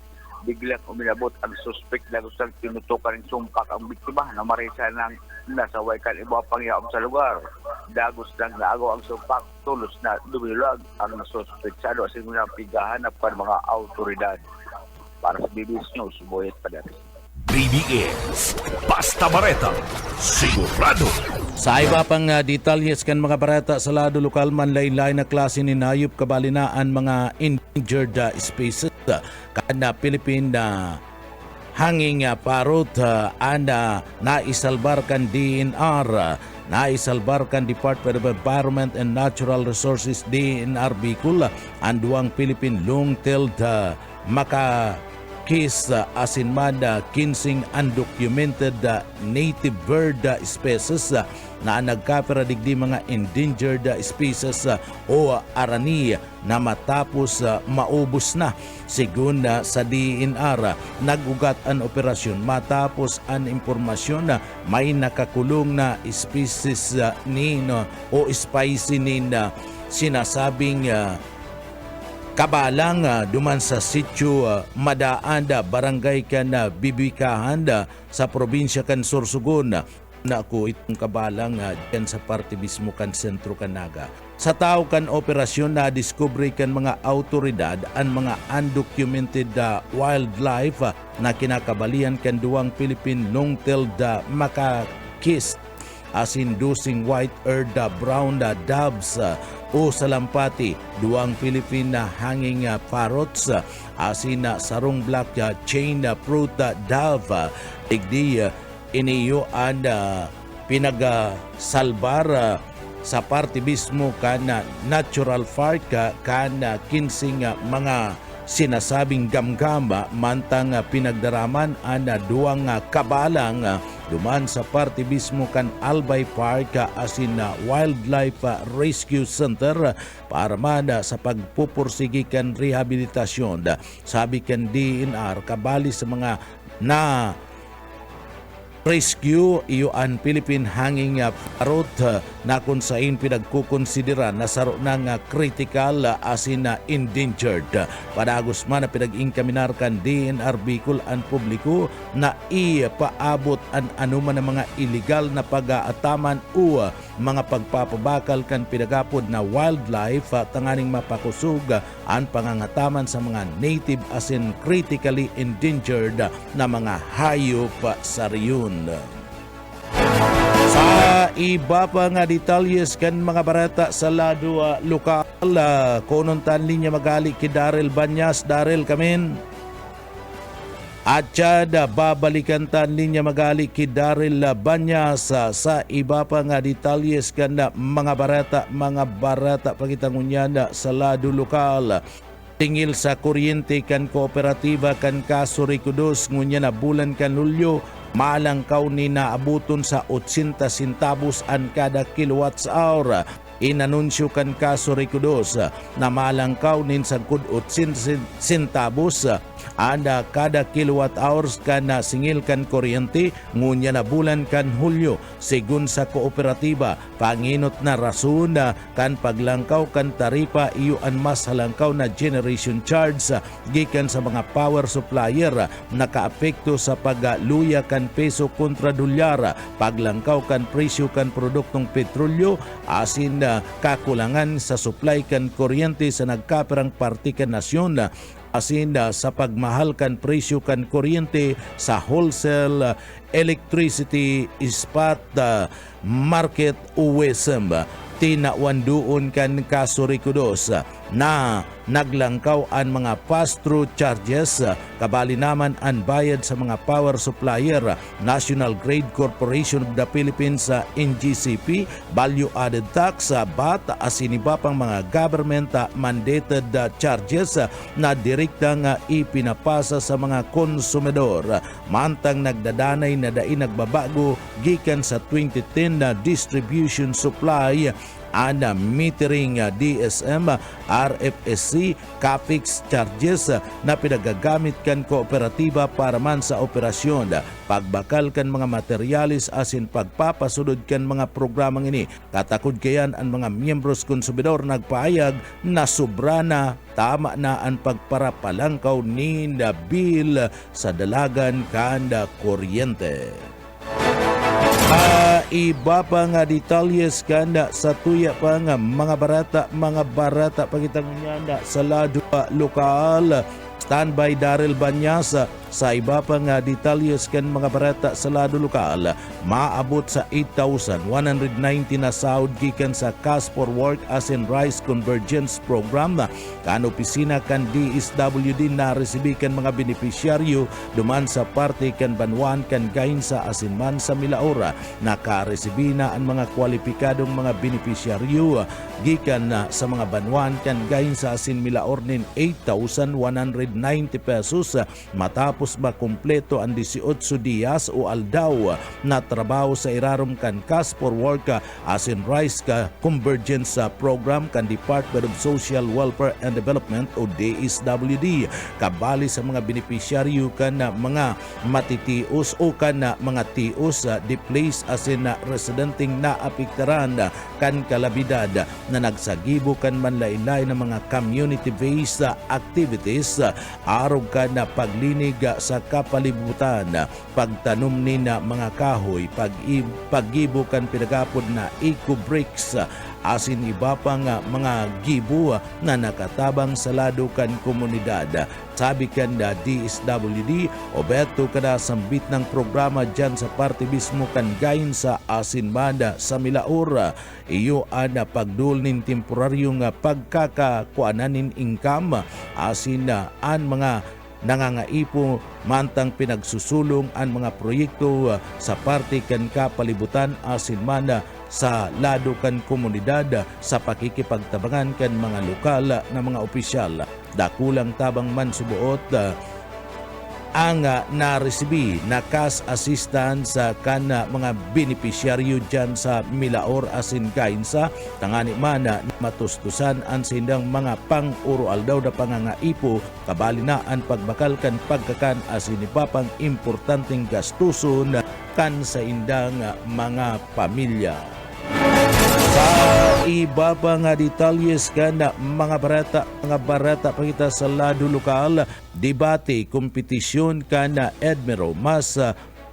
Biglang uminabot ang suspect na gustang tinutukan ng sumpak ang biktima na marisa ng nasaway kan iba pangyayam sa lugar. Dagos ng naagaw ang sumpak, tulos na dumilag ang nasuspetsado sa mga pigahanap kan mga autoridad. Para sa BBS News, Boyet Paderes. BBS Basta Bareta Sigurado. Sa iba pang detalhes kan mga barata sa lado lokal man lain-lain na klase ni nayop kabalinaan mga endangered species kana Philippine hanging parrot anda naisalbar kan DNR naisalbar kan Department of Environment and Natural Resources DNR Bicol ang duwang Philippine long-tailed makakis asin man kinsing undocumented native bird species na nagkapira digdi mga endangered species o arani na matapos maubos na. Sigun sa DNR, nagugat ang operasyon matapos ang impormasyon na may nakakulong na species o spicy sinasabing kabalang duman sa sitio Madaanda, barangay kan Bibikahan sa probinsya kan Sorsogon. Na ako itong kabalang dyan sa parte mismo kan sentro Kanaga. Sa tao kan operasyon na diskubre kan mga autoridad ang mga undocumented wildlife na kinakabalian kan duwang Philippine long-tailed macaques as inducing white-eared brown doves o salampati, duwang Philippine hanging parrots asin sarong black chain fruit dove digdi iniyo ang pinagasalbar sa parte mismo kan natural park kan kinsing mga sinasabing gamgama mantang pinagdaraman ang duwang kabalang duman sa parte mismo kan Albay Park asin Wildlife Rescue Center para man sa pagpupursigi kan rehabilitasyon. Sabi kan DNR kabali sa mga na rescue iyo ang Philippine hanging parrot na kung saan pinagkukonsidera na saro ng critical asin endangered. Padagos man na pinag-inkaminar kan DNR Bicol ang publiko na ipaabot ang anuman ng mga illegal na pag-aataman o mga pagpapabakal kan pinagapod na wildlife tanganing mapakusog ang pangangataman sa mga native asin critically endangered na mga hayop sa riyon. Sa iba pa nga detalyes kan mga barata sa lado lokal, konontan linya magali ki Daryl Banyas. Daryl kamin. At babalikan tan linya magali ki Daryl Banyas sa iba pa nga detalyes kan mga barata pagitangunya sa lado lokal. Tingil sa kuryente kan kooperatiba kan Kaso Ricudos ngunya na bulan kan Hulyo, malangkaw ni naabuton sa 80 centavos an kada kilowatts hour. Inanunsyo kan Kaso Ricudos na malangkaw nin sagkod 80 centavos anda kada kilowatt hours kan singil kan kuryente ngunya na bulan kan Hulyo. Sigun sa kooperatiba, panginot na rason kan paglangkaw kan taripa iyo an mas halangkaw na generation charge gikan sa mga power supplier nakaapekto sa pagluya kan peso kontra dolyar, paglangkaw kan presyo kan produktong petrolyo asin kakulangan sa supply kan kuryente sa nagkapirang parte kan nasyon asin sa pagmahal kan presyo kan kuryente sa wholesale electricity spot market USM. Tinawanduon kan Kaso Ricudos na naglangkaw ang mga pass-through charges kabali naman ang bayad sa mga power supplier, National Grid Corporation of the Philippines NGCP, value added tax, VAT asin iba pang mga government mandated charges na direktang ipinapasa sa mga konsumidor. Mantang nagdadanay na dai nagbabago gikan sa 2010 na distribution supply and metering DSM, RFSC, CAPEX charges na pinagagamit kan kooperatiba para man sa operasyon, pagbakal kan mga materyales asin pagpapasunod kan mga programang ini. Katakod kayan ang mga miyembros konsumidor nagpaayag na sobra na, tama na ang pagparapalangkaw ni bill sa dalagan kanda kuryente. Iba pa nga detalyes kanda sa tuya pa nga mga barata pagitangunya sa lado lokal. Standby Daryl Banyas Sa iba pang detalyes kan mga barata sa lado lokal, maabot sa 8,190 na sahod gikan sa Cash for Work as in Rice Convergence Program kan opisina kan DSWD na resibikan mga benepisyaryo duman sa parte kan Banwan kan Gainsa asin man sa Milaora. Nakaresibi na ang mga kwalipikadong mga benepisyaryo gikan sa mga Banwan kan Gainsa asin Milaor nin 8,190 pesos matapos makumpleto ang 18 dias o aldaw na trabaho sa irarom kan Cash for Work as in Rice Convergence Program kan Department of Social Welfare and Development o DSWD. Kabali sa mga benepisyaryo kan mga matitios o kan mga tios displaced as in residenteng naapektaran kan kalabidad na nagsagibo kan manlain-lain ng mga community-based activities arog kan paglinig sa kapalibutan, pagtanom ni na mga kahoy, paggibo kan pinagapod na eco-bricks asin iba pang mga gibo na nakatabang sa lado kan komunidad. Sabi kan na DSWD, obeto kada sambit ng programa dyan sa parte mismo kan gain sa asinmada sa Milaor. Iyo ana pagdul nin temporaryong pagkakakuananin income asin an mga nangangaipo mantang pinagsusulong ang mga proyekto sa parte kan kapalibutan asin man sa lado kan komunidad sa pakikipagtabangan kan mga lokal na mga opisyal. Dakulang tabang man subuot ang naresibi na cash assistance kan mga benepisyaryo dyan sa Milaor asin Gainsa tangani man matustusan ang sindang mga pang-urual daw na pangangaipo kabali na ang pagbakal kan pagkakan asin ipapang importanteng gastuson kan sa indang mga pamilya. Sa iba pa nga detalyes kan mga barata pakita sa lado lokal, debate, kompetisyon kan Edmero mas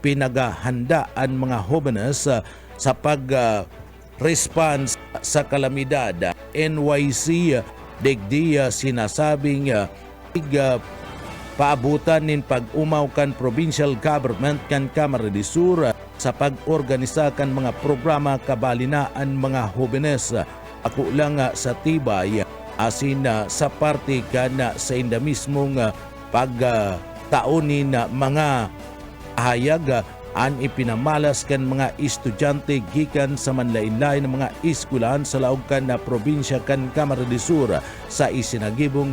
pinagahandaan mga jóvenes sa pag-response sa kalamidad. NYC degdi sinasabing paabutan nin pag-umaw kan provincial government kan Kamara de Sur sa pag-organisa kan mga programa kabalinaan mga jóvenes. Ako lang sa tibay asin sa parte kan sa inda mismong pagtaonin mga hayag an ipinamalas kan mga estudyante gikan sa manlain-lain ng mga eskwelahan sa laog kan na probinsya kan Camarines del Sur sa isinagibong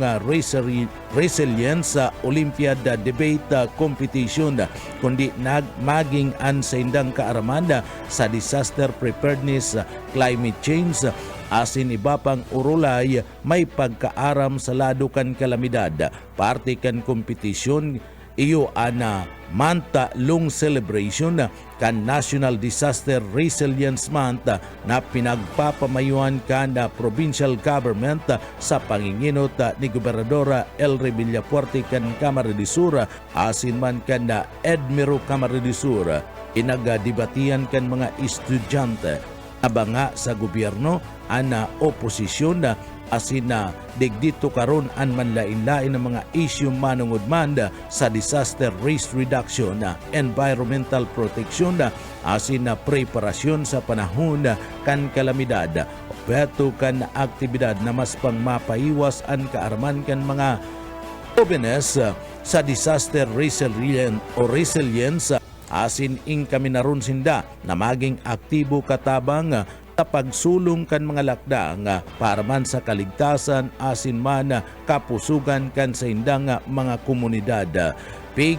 Resilience Olympiad Debate Competition kundi nagmaging an sa indang kaaraman sa disaster preparedness, climate change asin iba pang urulay may pagkaaram sa lado kan kalamidad. Parte kan kompetisyon iyo ana Manta Long Celebration kan National Disaster Resilience Month na pinagpapamayuan kan na provincial government sa panginginot ni Gobernadora Elry Villafuerte kan Camarines del Sur asin man kan na Edmero Camarines del Sur. Inagadibatian kan mga estudyante abanga sa gobyerno ana oposisyon asin na digdito karon an manlain-lain ng mga issue manungod man sa disaster risk reduction, environmental protection asin na preparasyon sa panahon kan kalamidad. Beto kan aktibidad na mas pang mapaiwas an kaaraman kan mga jóvenes sa disaster resilience asin kami naron sinda na maging aktibo katabang sa pagsulong kan mga lakdang para man sa kaligtasan asin man kapusugan kan sa indang mga komunidad. Pig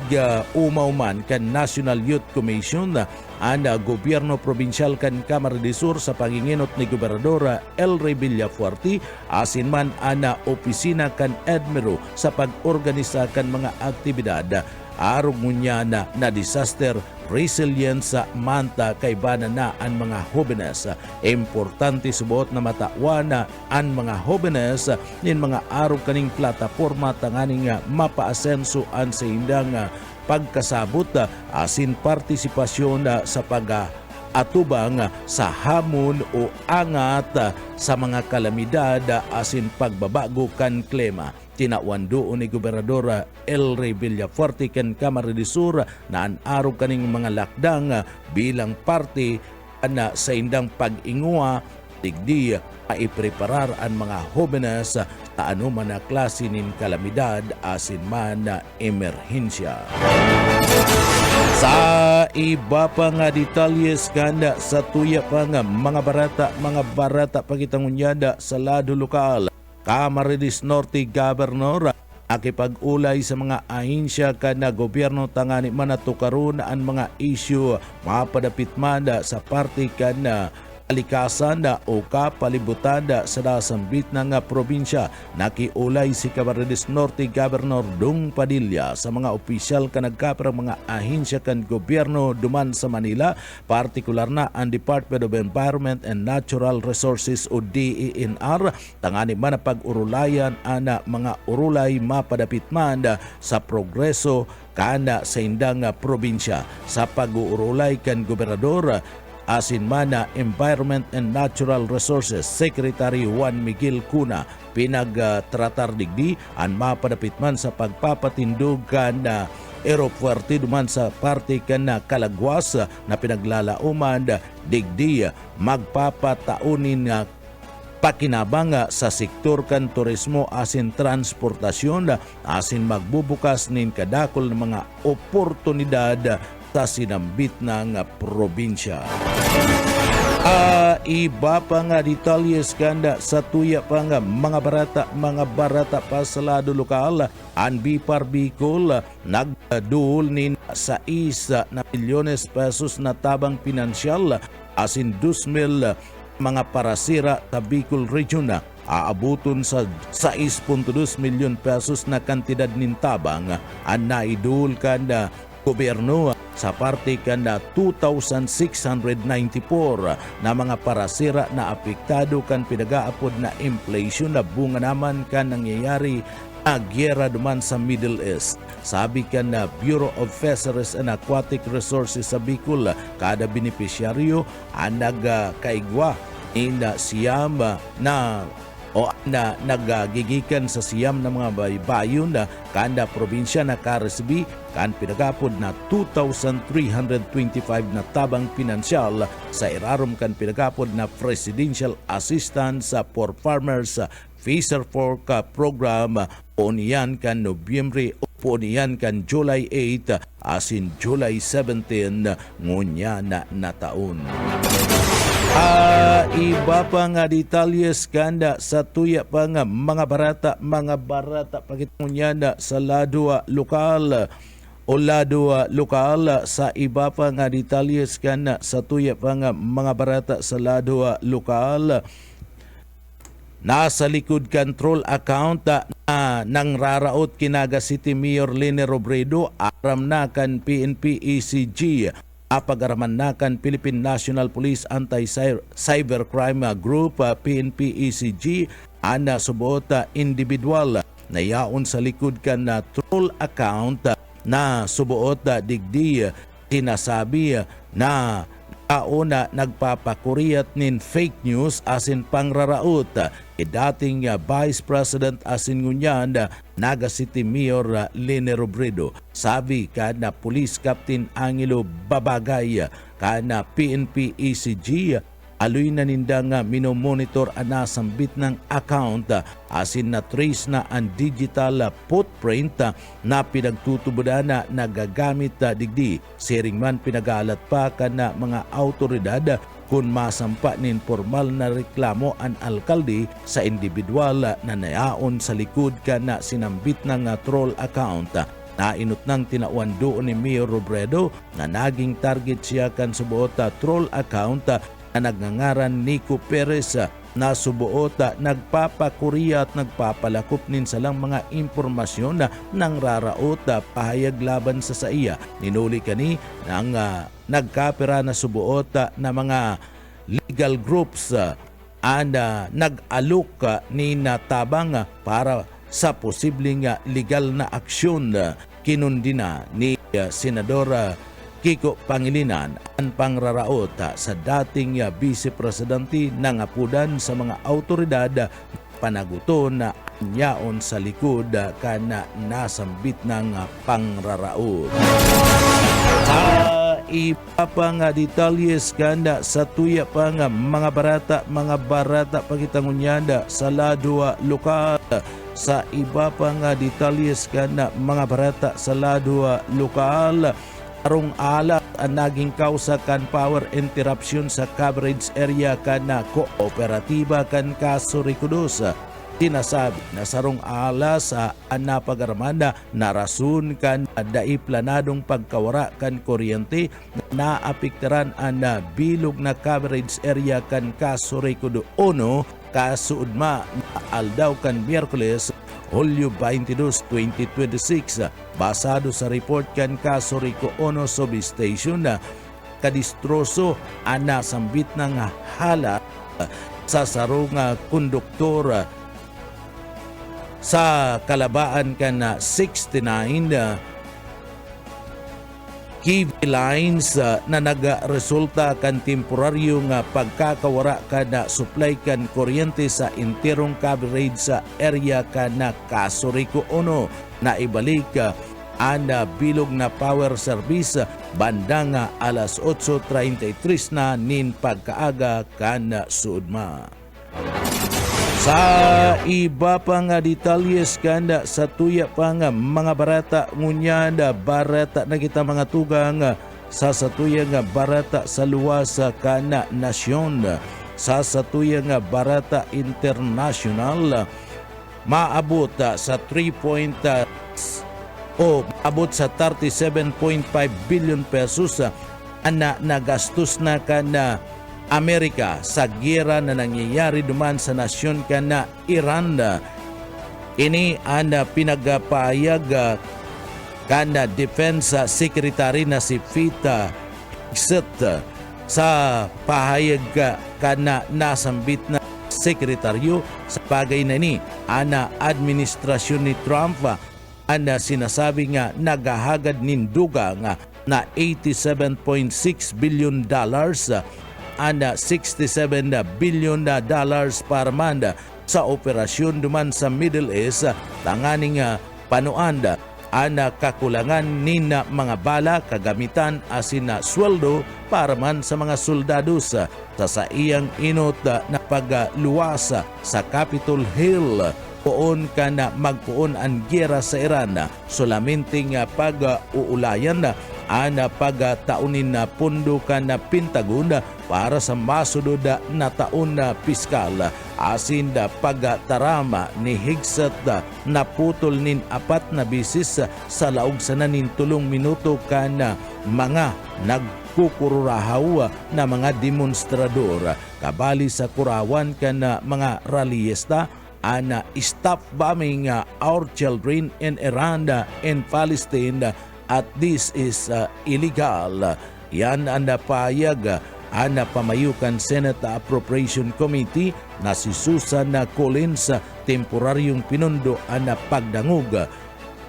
umaw man kan National Youth Commission ang gobyerno probinsyal kan Camarines del Sur sa panginginot ni Gobernadora Elry Villafuerte asin man ang opisina kan Edmero sa pag-organisa kan mga aktibidad arog ngunya na disaster resilience manta kay bana na ang mga jóvenes. Importante subuot na matawan ang mga jóvenes nin mga arog kaning plataforma tanganing mapaasenso an sa indang pagkasabot asin partisipasyon sa atubang sa hamon o angat sa mga kalamidad asin pagbabago kan klima. tinawando ni Gobernador Elry Villafuerte kan Camarines Sur na anarog kaning mga lakdang bilang parte na sa indang pag-ingua digdi maipreparar ang mga homenes sa anuman na klase nin kalamidad asin man na emerhensya. Sa iba pa nga detalyes kanda sa tuya pa nga mga barata pagitangunyada sa lado lokal, Camarines Norte Governor nakipag-ulay sa mga ahensya kana gobyerno tangani manatukaron ang mga issue mapadapit man sa parte kana kalikasan o kapalibutan sa nasambit ng probinsya. Nakiulay si Camarines Norte Governor Dong Padilla sa mga opisyal ka nagkaperang mga ahensya kan gobyerno duman sa Manila, partikular na ang Department of Environment and Natural Resources o DENR, tangani man na pag-urulayan ana mga urulay mapadapit man sa progreso kana sa indang probinsya. Sa pag-uurulay kan gobernador asin mana Environment and Natural Resources Secretary Juan Miguel Cuna pinagtratar digdi ang mapadapit man sa pagpapatindog na aeropuerto duman sa parte kan Kalagwas na pinaglalauman digdi magpapataunin nga pakinabang sa sektor kan turismo asin transportasyon asin magbubukas nin kadakol ng mga oportunidad sa sinambit ng probinsya. Iba pa nga detalyes kanda sa tuya pa nga mga barata pa sa lado lokal, ang Bipar Bicol nagduol nin sa 6 na milyones pesos na tabang pinansyal asin 2,000 mga parasira sa Bicol Region aabuton sa 6.2 milyon pesos na kantidad nin tabang ang naidul kanda gobyerno sa parte kanda 2,694 na mga parasira na apektado kan pinagaapod na inflation na bunga naman kan nangyayari na gyera duman sa Middle East. Sabi kan na Bureau of Fisheries and Aquatic Resources sa Bicol, kada benepisyaryo ang nagkaigwa na siyam na nagagigikan sa siyam ng mga baybayon na kanda probinsya na karesbi kan pinagapod na 2,325 na tabang pinansyal sa irarom kan pinagapod na Presidential Assistance for Farmers Fisher Fork Program o niyan kan Nobyembre o niyan kan July 8 asin July 17 ngunya na taon. Iba pa nga detalyes kanda sa tuya pa nga mga barata pagitangunyada sa ladwa lokal o ladwa lokal. Sa iba pa nga detalyes kanda sa tuya pa nga mga barata sa ladwa lokal, nasa likod control account na nang raraot kinaga City Mayor Lene Robredo aram na kan PNP ECG apagaraman na kan Philippine National Police Anti-Cybercrime Group PNP ECG ana subuot individual na yaon sa likod kan na troll account na subuot digdi sinasabi na kauna nagpapakuriyat nin fake news asin pangraraot dating Vice President asin ngunyan Naga City Mayor Lene Robredo. Sabi ka na Police Captain Angelo Babagay ka na PNP ECG aloy na nindang minomonitor ang nasambit ng account asin na trace na ang digital footprint na pinagtutubudan na nagagamit digdi. Siring man pinagalat pa ka na mga autoridad kung masampa nin formal na reklamo ang alkalde sa individual na nayaon sa likod ka na sinambit ng troll account. Nainot nang tinauan doon ni Mayor Robredo na naging target siya kan subuot troll account na nagngangaran Nico Perez na subuot nagpapakuriya at nagpapalakop nin salang mga impormasyon na nang raraot pahayag laban sa iya. Ninuli kani ng nagkapera na subuot na mga legal groups nag-alok ni natabang para sa posibleng legal na aksyon. Kinundina ni Senador Kiko Pangilinan ang pangraraot sa dating Vice Presidente ng apudan sa mga autoridad panaguton na nyaon sa likod kana nasambit ng pangraraot. Sa iba pa nga detalyes kanda sa tuya pa nga mga barata pagitangunyanda sa ladwa lokal. Sa iba pa nga detalyes kanda mga barata sa ladwa lokal, arong alat ang naging kausa kan power interruption sa coverage area kana kooperatiba kan kaso Ricodosa. Sinasabi na sarong alas sa anapagarmanda na rason kan dai planadong pagkawara kan kuryente na apektaran ang bilog na coverage area kan kaso Ricodo 1 kasuudma na aldaw kan Miyerkules Hulyo 22, 2026 basado sa report kan kaso Rico 1 substation na kadistroso ana sambit ng hala sa sarong konduktor sa kalabaan kan 69 key lines na nagaresulta kan temporaryo nga pagkakawara kada supply kan kuryente sa interong coverage sa area kana kaso Rico 1 na ibalik ana bilog na power service banda nga alas 8:33 na nin pagkaaga kana suudma. Sa iba pa nga detalyes kanda sa tuya pa nga mga barata ngunyanda barata na kita mga tugang sa satuya nga barata sa luwas kana nasyon. Sa satuya nga barata international maabot sa 37.5 billion pesos ana nagastos na kana Amerika sa giyera na nangyayari duman sa nasyon kana Iran. Ini ang pinagpahayag kana Defense Secretary na si Fita Higset sa pahayag kana nasambit na sekretaryo sa bagay na ni ana administrasyon ni Trump ana sinasabi nga nagahagad ninduga nga na $87.6 billion ana $67 billion para manda sa operasyon duman sa Middle East tanganing panuanda ana kakulangan nina mga bala kagamitan asin na sweldo para man sa mga soldados sa iyang inot na pagluwas sa Capitol Hill poon ka na magpuon ang giyera sa Iran solamente nga pag-uulayan ana pagtaunin na pundo ka na Pentagon para sa masudod na taon na piskal asin pagtarama ni Higset na putol nin 4 na bisis sa laog sa nanin 3 minuto ka na mga nagkukururahaw na mga demonstrador kabali sa kurawan ka na mga rallyista ana stop bombing our children in Iran and Palestine at this is illegal. Yan ang napayag ang pamayukan Senate Appropriation Committee na si Susan Collins temporaryong pinundo ang pagdangog.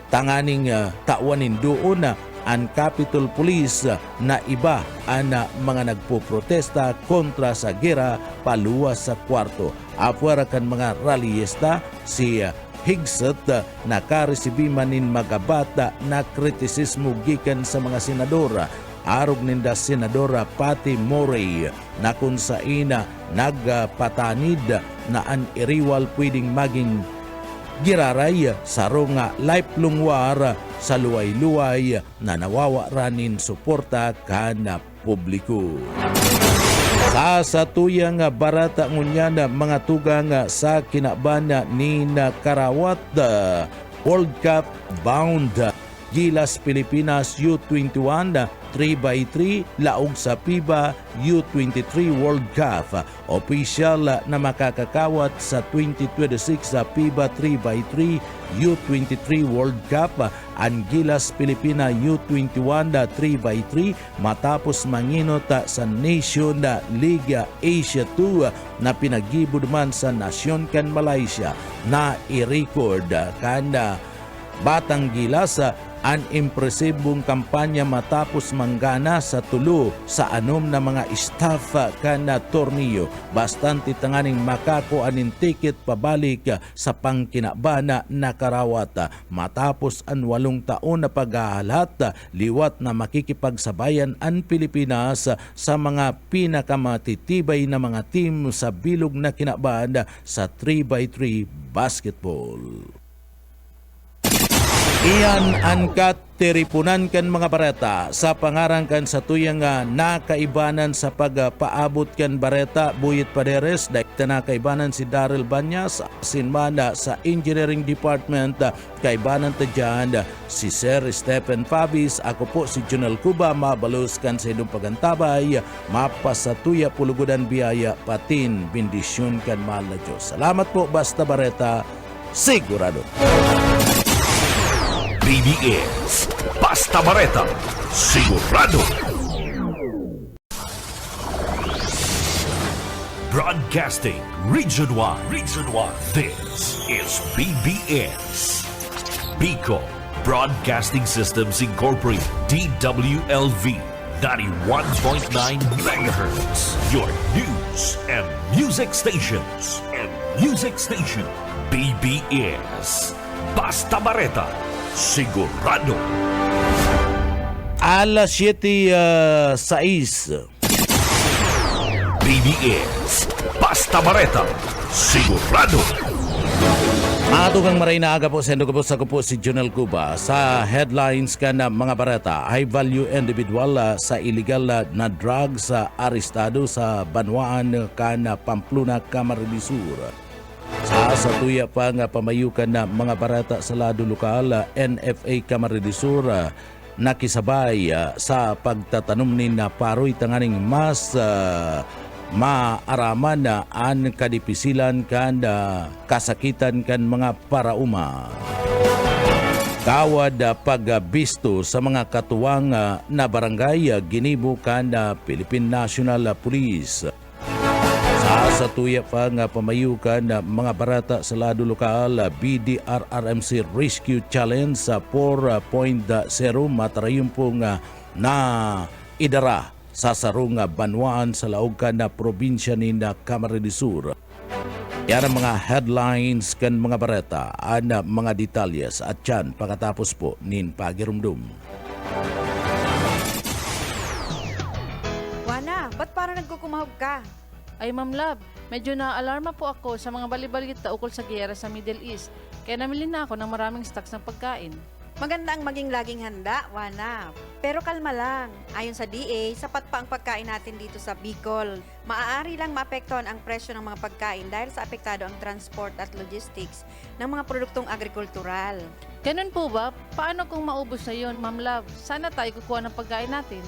Tanganing tawanin doon ang Capitol Police na iba ang mga nagpoprotesta kontra sa gera paluwas sa kwarto. Apwara kan mga rallyista si Higset nakaresibi manin magabata na kritisismo gikan sa mga senadora arog ninda senadora Patty Murray na kung sa ina nagpatanid na ang iriwal pwedeng maging giraray sarong lifelong war sa luway-luway na nawawa ranin suporta kana publiko. Sa satuyang barata ngunyana mga tugang sa kinabana ni Karawat World Cup bound Gilas Pilipinas U21 3x3 laog sa FIBA U23 World Cup. Official na makakakawat sa 2026 sa FIBA 3x3 U23 World Cup ang Gilas Pilipina U21 3x3 matapos manginot sa Nation League Asia 2 na pinagibod man sa Nasyon kan Malaysia na i-record kanda Batang Gilas an impresibong kampanya matapos manggana sa tulo sa anom na mga staff kana tornilyo. Bastante tanganing makako anin ticket pabalik sa pangkinabana na karawat. Matapos ang 8 taon na paghahalat, liwat na makikipagsabayan ang Pilipinas sa mga pinakamatitibay na mga team sa bilog na kinabaan sa 3x3 basketball. Iyan ang katiripunan kan mga bareta sa pangarang kan sa tuyang nakaibanan sa pagpaabot kan bareta Buyit Paderes. Daikta nakaibanan si Daryl Banyas, sinmana sa Engineering Department, kaibanan ta dyan si Sir Stephen Fabis. Ako po si Junel Cuba, mabalos kan sa idong pagantabay, mapasatuya pulugudan biyaya, patin, bendisyon kan mahal na Diyos. Salamat po, basta bareta, sigurado. BBS Basta Bareta Sigurado. Broadcasting Region 1. This is BBS Bicol Broadcasting Systems Incorporated, DWLV 91.9 MHz. Your news and music stations. BBS Basta Bareta Sigurado. Alas 7:06. BBS Basta Bareta Sigurado. Atugang maray na aga po, sendo ko po sa kupo si Junel Cuba. Sa headlines ka na mga bareta, high value individual sa illegal na drugs sa arestado sa Banwaan kana Pamplona, Camarines Sur. Sa satuya pa nga pamayukan na mga barata sa lado lokal, NFA Camarines Sur, nakisabay sa pagtatanom ni na paroy tanganing mas maaraman na an kadipisilan kan kasakitan kan mga parauma. Kawad pagbisto sa mga katuwang na barangay ginibo kan Philippine National Police. Sa tuya pa nga pamayukan mga barata sa lado lokal, BDRRMC Rescue Challenge sa 4.0 matarayong pong na idara sa sarong Banwaan sa laog na probinsya ni Camarines Sur. Yan ang mga headlines kan mga bareta, ang mga detalyes at yan pagkatapos po nin pagirumdum. Wana, ba't parang nagkukumahog ka? Ay Ma'am Love, medyo na-alarma po ako sa mga balibalita ukol sa giyera sa Middle East. Kaya namili na ako ng maraming stocks ng pagkain. Maganda ang maging laging handa, Wana. Pero kalma lang. Ayon sa DA, sapat pa ang pagkain natin dito sa Bicol. Maaari lang maapektuhan ang presyo ng mga pagkain dahil sa apektado ang transport at logistics ng mga produktong agrikultural. Ganun po ba? Paano kung maubos na yun, Ma'am Love? Sana tayo kukuha ng pagkain natin.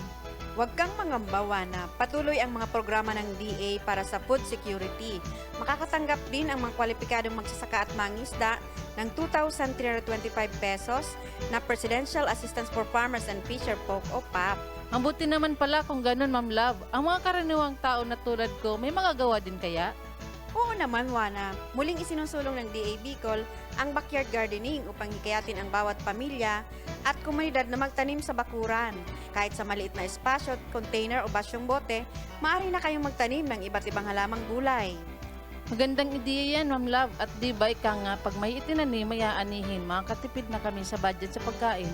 Huwag kang mangamba, na patuloy ang mga programa ng DA para sa food security. Makakatanggap din ang mga kwalipikadong magsasaka at mangisda ng 2,325 pesos na Presidential Assistance for Farmers and Fisher Folk o PAP. Ang buti naman pala kung ganun, Ma'am Love. Ang mga karaniwang tao na tulad ko, may magagawa din kaya? Oo naman, Wana. Muling isinusulong ng DA Bicol ang backyard gardening upang hikayatin ang bawat pamilya at komunidad na magtanim sa bakuran. Kahit sa maliit na espasyo, container o basyong bote, maaari na kayong magtanim ng iba't ibang halamang gulay. Magandang ideya yan, Ma'am Love. At di ba ika nga, pag may itinanim, may aanihin, makakatipid na kami sa budget sa pagkain.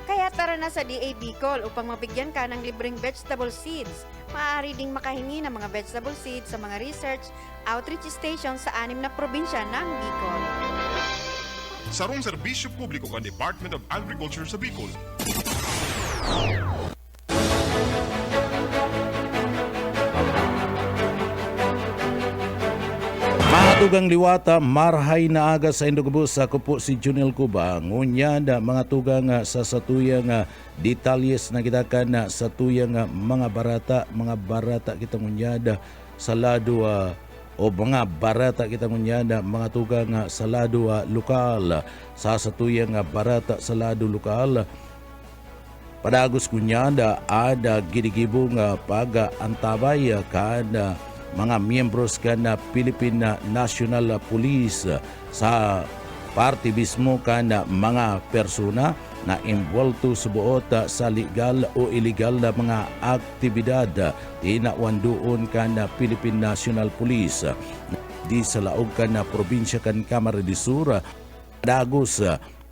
Kaya tara na sa DA Bicol upang mabigyan ka ng libreng vegetable seeds. Maaari ding makahingi ng mga vegetable seeds sa mga research outreach station sa 6 na probinsya ng Bicol. Sarong serbisyo publiko kan Department of Agriculture sa Bicol. Tugang liwata, marhay na aga sa Indogabus. Ako po si Junel Cuba. Ngunya na mga tugang sa satuyang detalyes na kita kan sa tuyang mga barata kita ngunyada sa lado o mga barata kita ngunyada mga tugang sa lado lokal. Sa satuyang barata sa lado lokal, padagos kunyada ada gidigibong pag-antabay kada mga miyembros ka na Philippine National Police sa parte mismo ka na mga persona na imbwelto sa buot sa legal o illegal na mga aktibidad tinawandoon kan na Philippine National Police di sa laog kan na probinsya kan Camarines Sur dagos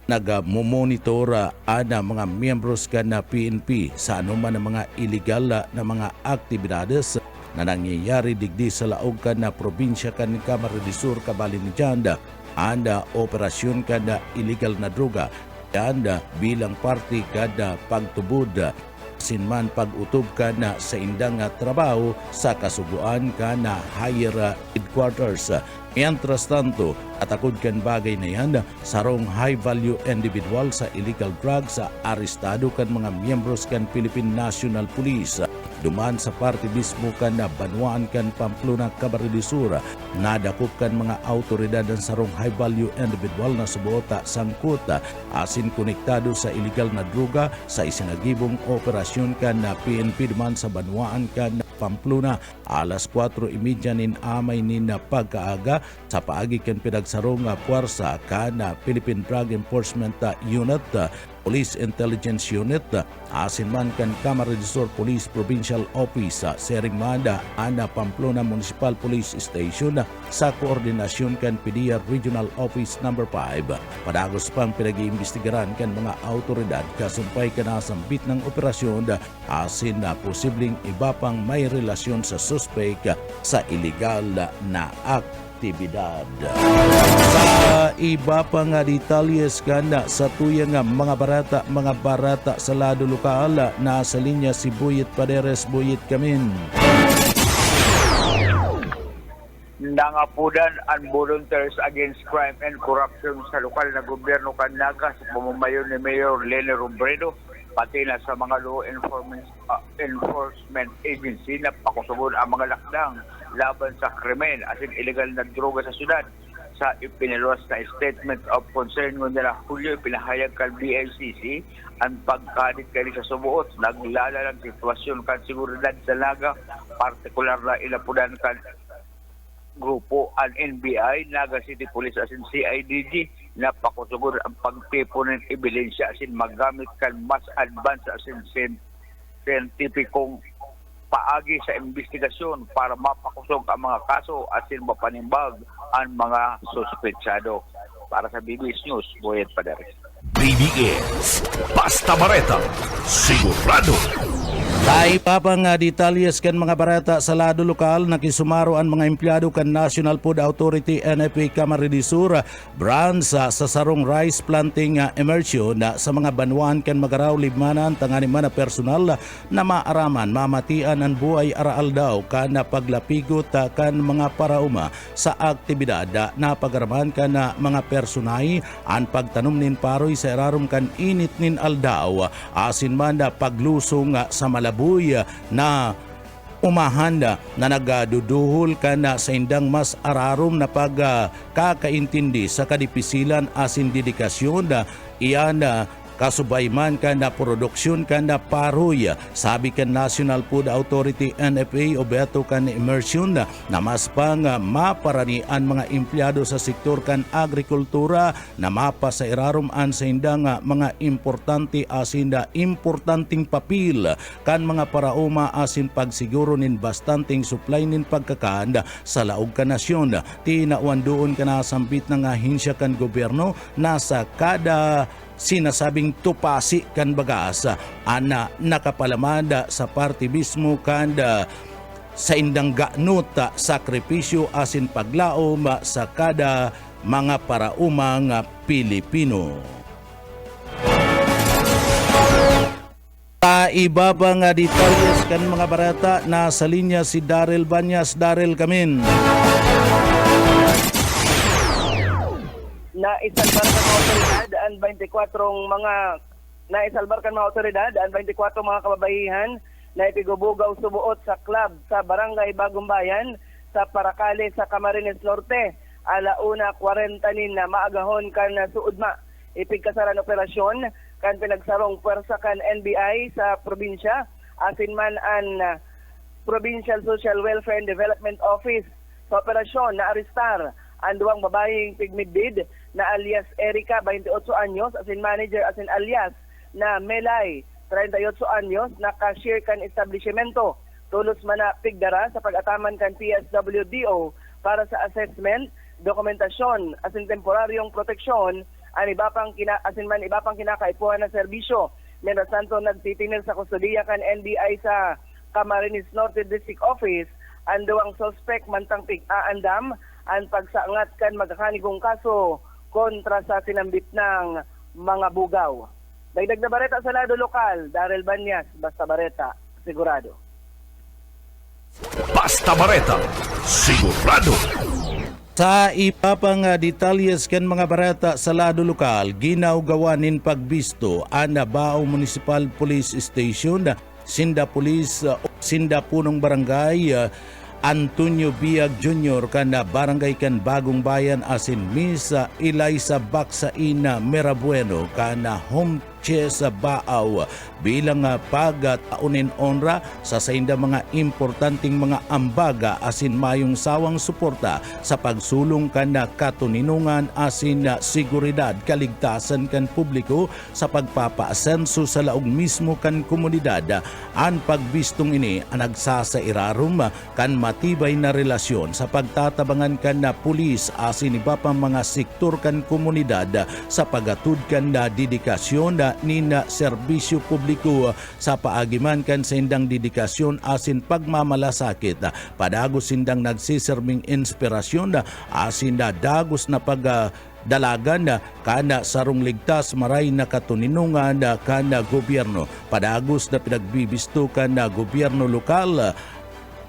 nagmomonitor ana mga miyembros kan na PNP sa anuman na mga illegal na mga aktibidades na nangyayari digdi sa laog kan na probinsya kan Camarines Sur kabalin ni Janda anda operasyon kan na illegal na droga anda bilang parte kada pagtubod sinman pag-utob ka na sa indang trabaho sa kasuguan ka na higher headquarters. Mientras tanto, atakod kan bagay na yan, sarong high-value individual sa illegal drugs sa arestado kan mga miyembros kan Philippine National Police. Duman sa parte mismo kan na Banwaan kan Pamplona, Camarines Sur, nadakop kan mga autoridad ng sarong high-value individual na subuota sangkot asin konektado sa illegal na droga sa isinagibong operasyon kan na PNP duman sa Banwaan kan Pamplona alas 4:30 nin amay nin na pagkaaga sa paagi kan pinagsarong puwersa kan na Philippine Drug Enforcement Unit, Police Intelligence Unit, asin man kan Camarines Sur Police Provincial Office, Sering Manda, Ana Pamplona Municipal Police Station sa koordinasyon kan PDEA Regional Office No. 5. Padagos pang pinag-iimbestigaran kan mga autoridad kasumpay ka na sambit ng operasyon asin na posibleng iba pang may relasyon sa suspect sa illegal na aktibidad. Sa iba pa nga detalyes kana sa tuyang mga barata sa lado lokal na sa linya si Buyit Paderes. Buyit Kamin. Nangapudan ang Volunteers Against Crime and Corruption sa lokal na gobyerno kan Naga sa pamamayo ni Mayor Lene Robredo pati na sa mga law enforcement agency na pakusugod ang mga lakdang laban sa krimen asin illegal na droga sa syudad. Sa ipinaluwas na statement of concern nila Julio, pinahayag kan BICC ang pagkadit kani sa subuot naglala ng sitwasyon kan seguridad sa Naga, partikular na ilapudan kan grupo ang NBI, Naga City Police asin CIDG na pakusugod ang pagtipo ng ebidensya asin magamit kan mas advanced asin scientificong paagi sa investigasyon para mapakusog ang mga kaso asin mapanimbag ang mga suspetsado. Para sa BBS News, Boyet Paderes. BBS Basta Bareta Sigurado. Tay papang detalyes kan mga barata sa lado lokal nakisumaro ang mga empleyado kan National Food Authority NFA Camarines Sur branch sa sarong rice planting immersion sa mga banwaan kan Magaraw Libmanan tangani man personal na maaraman mamatian ang buhay araal daw kan paglapigot kan mga parauma sa aktibidad na pagaraman kan mga personay ang pagtanom nin paroy sa irarum kan init nin aldaw asin man paglusong sa malabuy na umahanda na nagaduduhol ka na sa indang mas ararom na pagkakaintindi sa kadipisilan asin dedikasyon na iyan kasubayman ka na produksyon ka na paroy sabi kan National Food Authority NFA o beto kan immersion na mas pang maparanian mga empleyado sa sektor kan agrikultura na mapa sa iraruman sa indang mga importante asin da importanteng papil kan mga parauma asin pagsiguro nin bastanting supply nin pagkakanda sa laog ka nasyon tinawan doon ka na sambit ng ahensya kan gobyerno nasa kada sinasabing tupasi kan bagasa ana nakapalamada sa parte mismo kanda sa indang ganota sakripisyo asin paglaom sa kada mga paraumang Pilipino. Iba pa nga detalles kan mga barata na sa linya si Daryl Banyas. Daryl Kamin. Naisalbar kan mga otoridad ang 24 mga kababayihan na ipigubugaw subuot sa club sa Barangay Bagong Bayan sa Paracale sa Camarines Norte. Alauna 40 nin na maagahon kan suudma ipigkasaran operasyon kan pinagsarong puwersa kan NBI sa probinsya asin man ang Provincial Social Welfare and Development Office. Sa operasyon na arestar ang duwang babaeng pigmidbid na alias Erica, 28 anyos, asin manager asin alias na Melay, 38 anyos, na cashier kan establishmento. Tulos man na pigdara sa pag-ataman kan PSWDO para sa assessment, dokumentasyon, asin temporaryong proteksyon, iba pang kinakaipuhan na serbisyo. Mientras tanto, nagtitinil sa kustodiya kan NBI sa Camarines Norte District Office ang duwang suspect mantang pig-aandam ang pagsaangat kan magkakanigong kaso kontra sa sinambit ng mga bugaw. Dagdag na bareta sa lado lokal, Daryl Banyas, Basta Bareta, sigurado. Basta Bareta, sigurado. Sa iba pang detalyes kan mga barata sa lado lokal, ginawgawanin pagbisto ang Bao Municipal Police Station, Sinda Police, Sinda Punong Barangay, Antonio Biag Jr. kana barangay kan Bagong Bayan asin Miss Eliza Baksaina Merabueno kana home sa Baaw bilang pagtaunin onra sa sainda mga importanteng mga ambaga asin mayong sawang suporta sa pagsulong kan katuninungan asin seguridad kaligtasan kan publiko sa pagpapaasenso sa laog mismo kan komunidad. Ang pagbistong ini ang nagsasairarum kan matibay na relasyon sa pagtatabangan kan pulis asin iba pang mga sektor kan komunidad sa pagatud kan dedikasyon nin serbisyo publiko sa paagiman kan sa indang dedikasyon asin pagmamalasakit. Padagos sindang nagsiserming inspirasyon asin dagos na dalagan kana sarong ligtas maray na katuninungan kana gobyerno. Padagos na pinagbibisto kana gobyerno lokal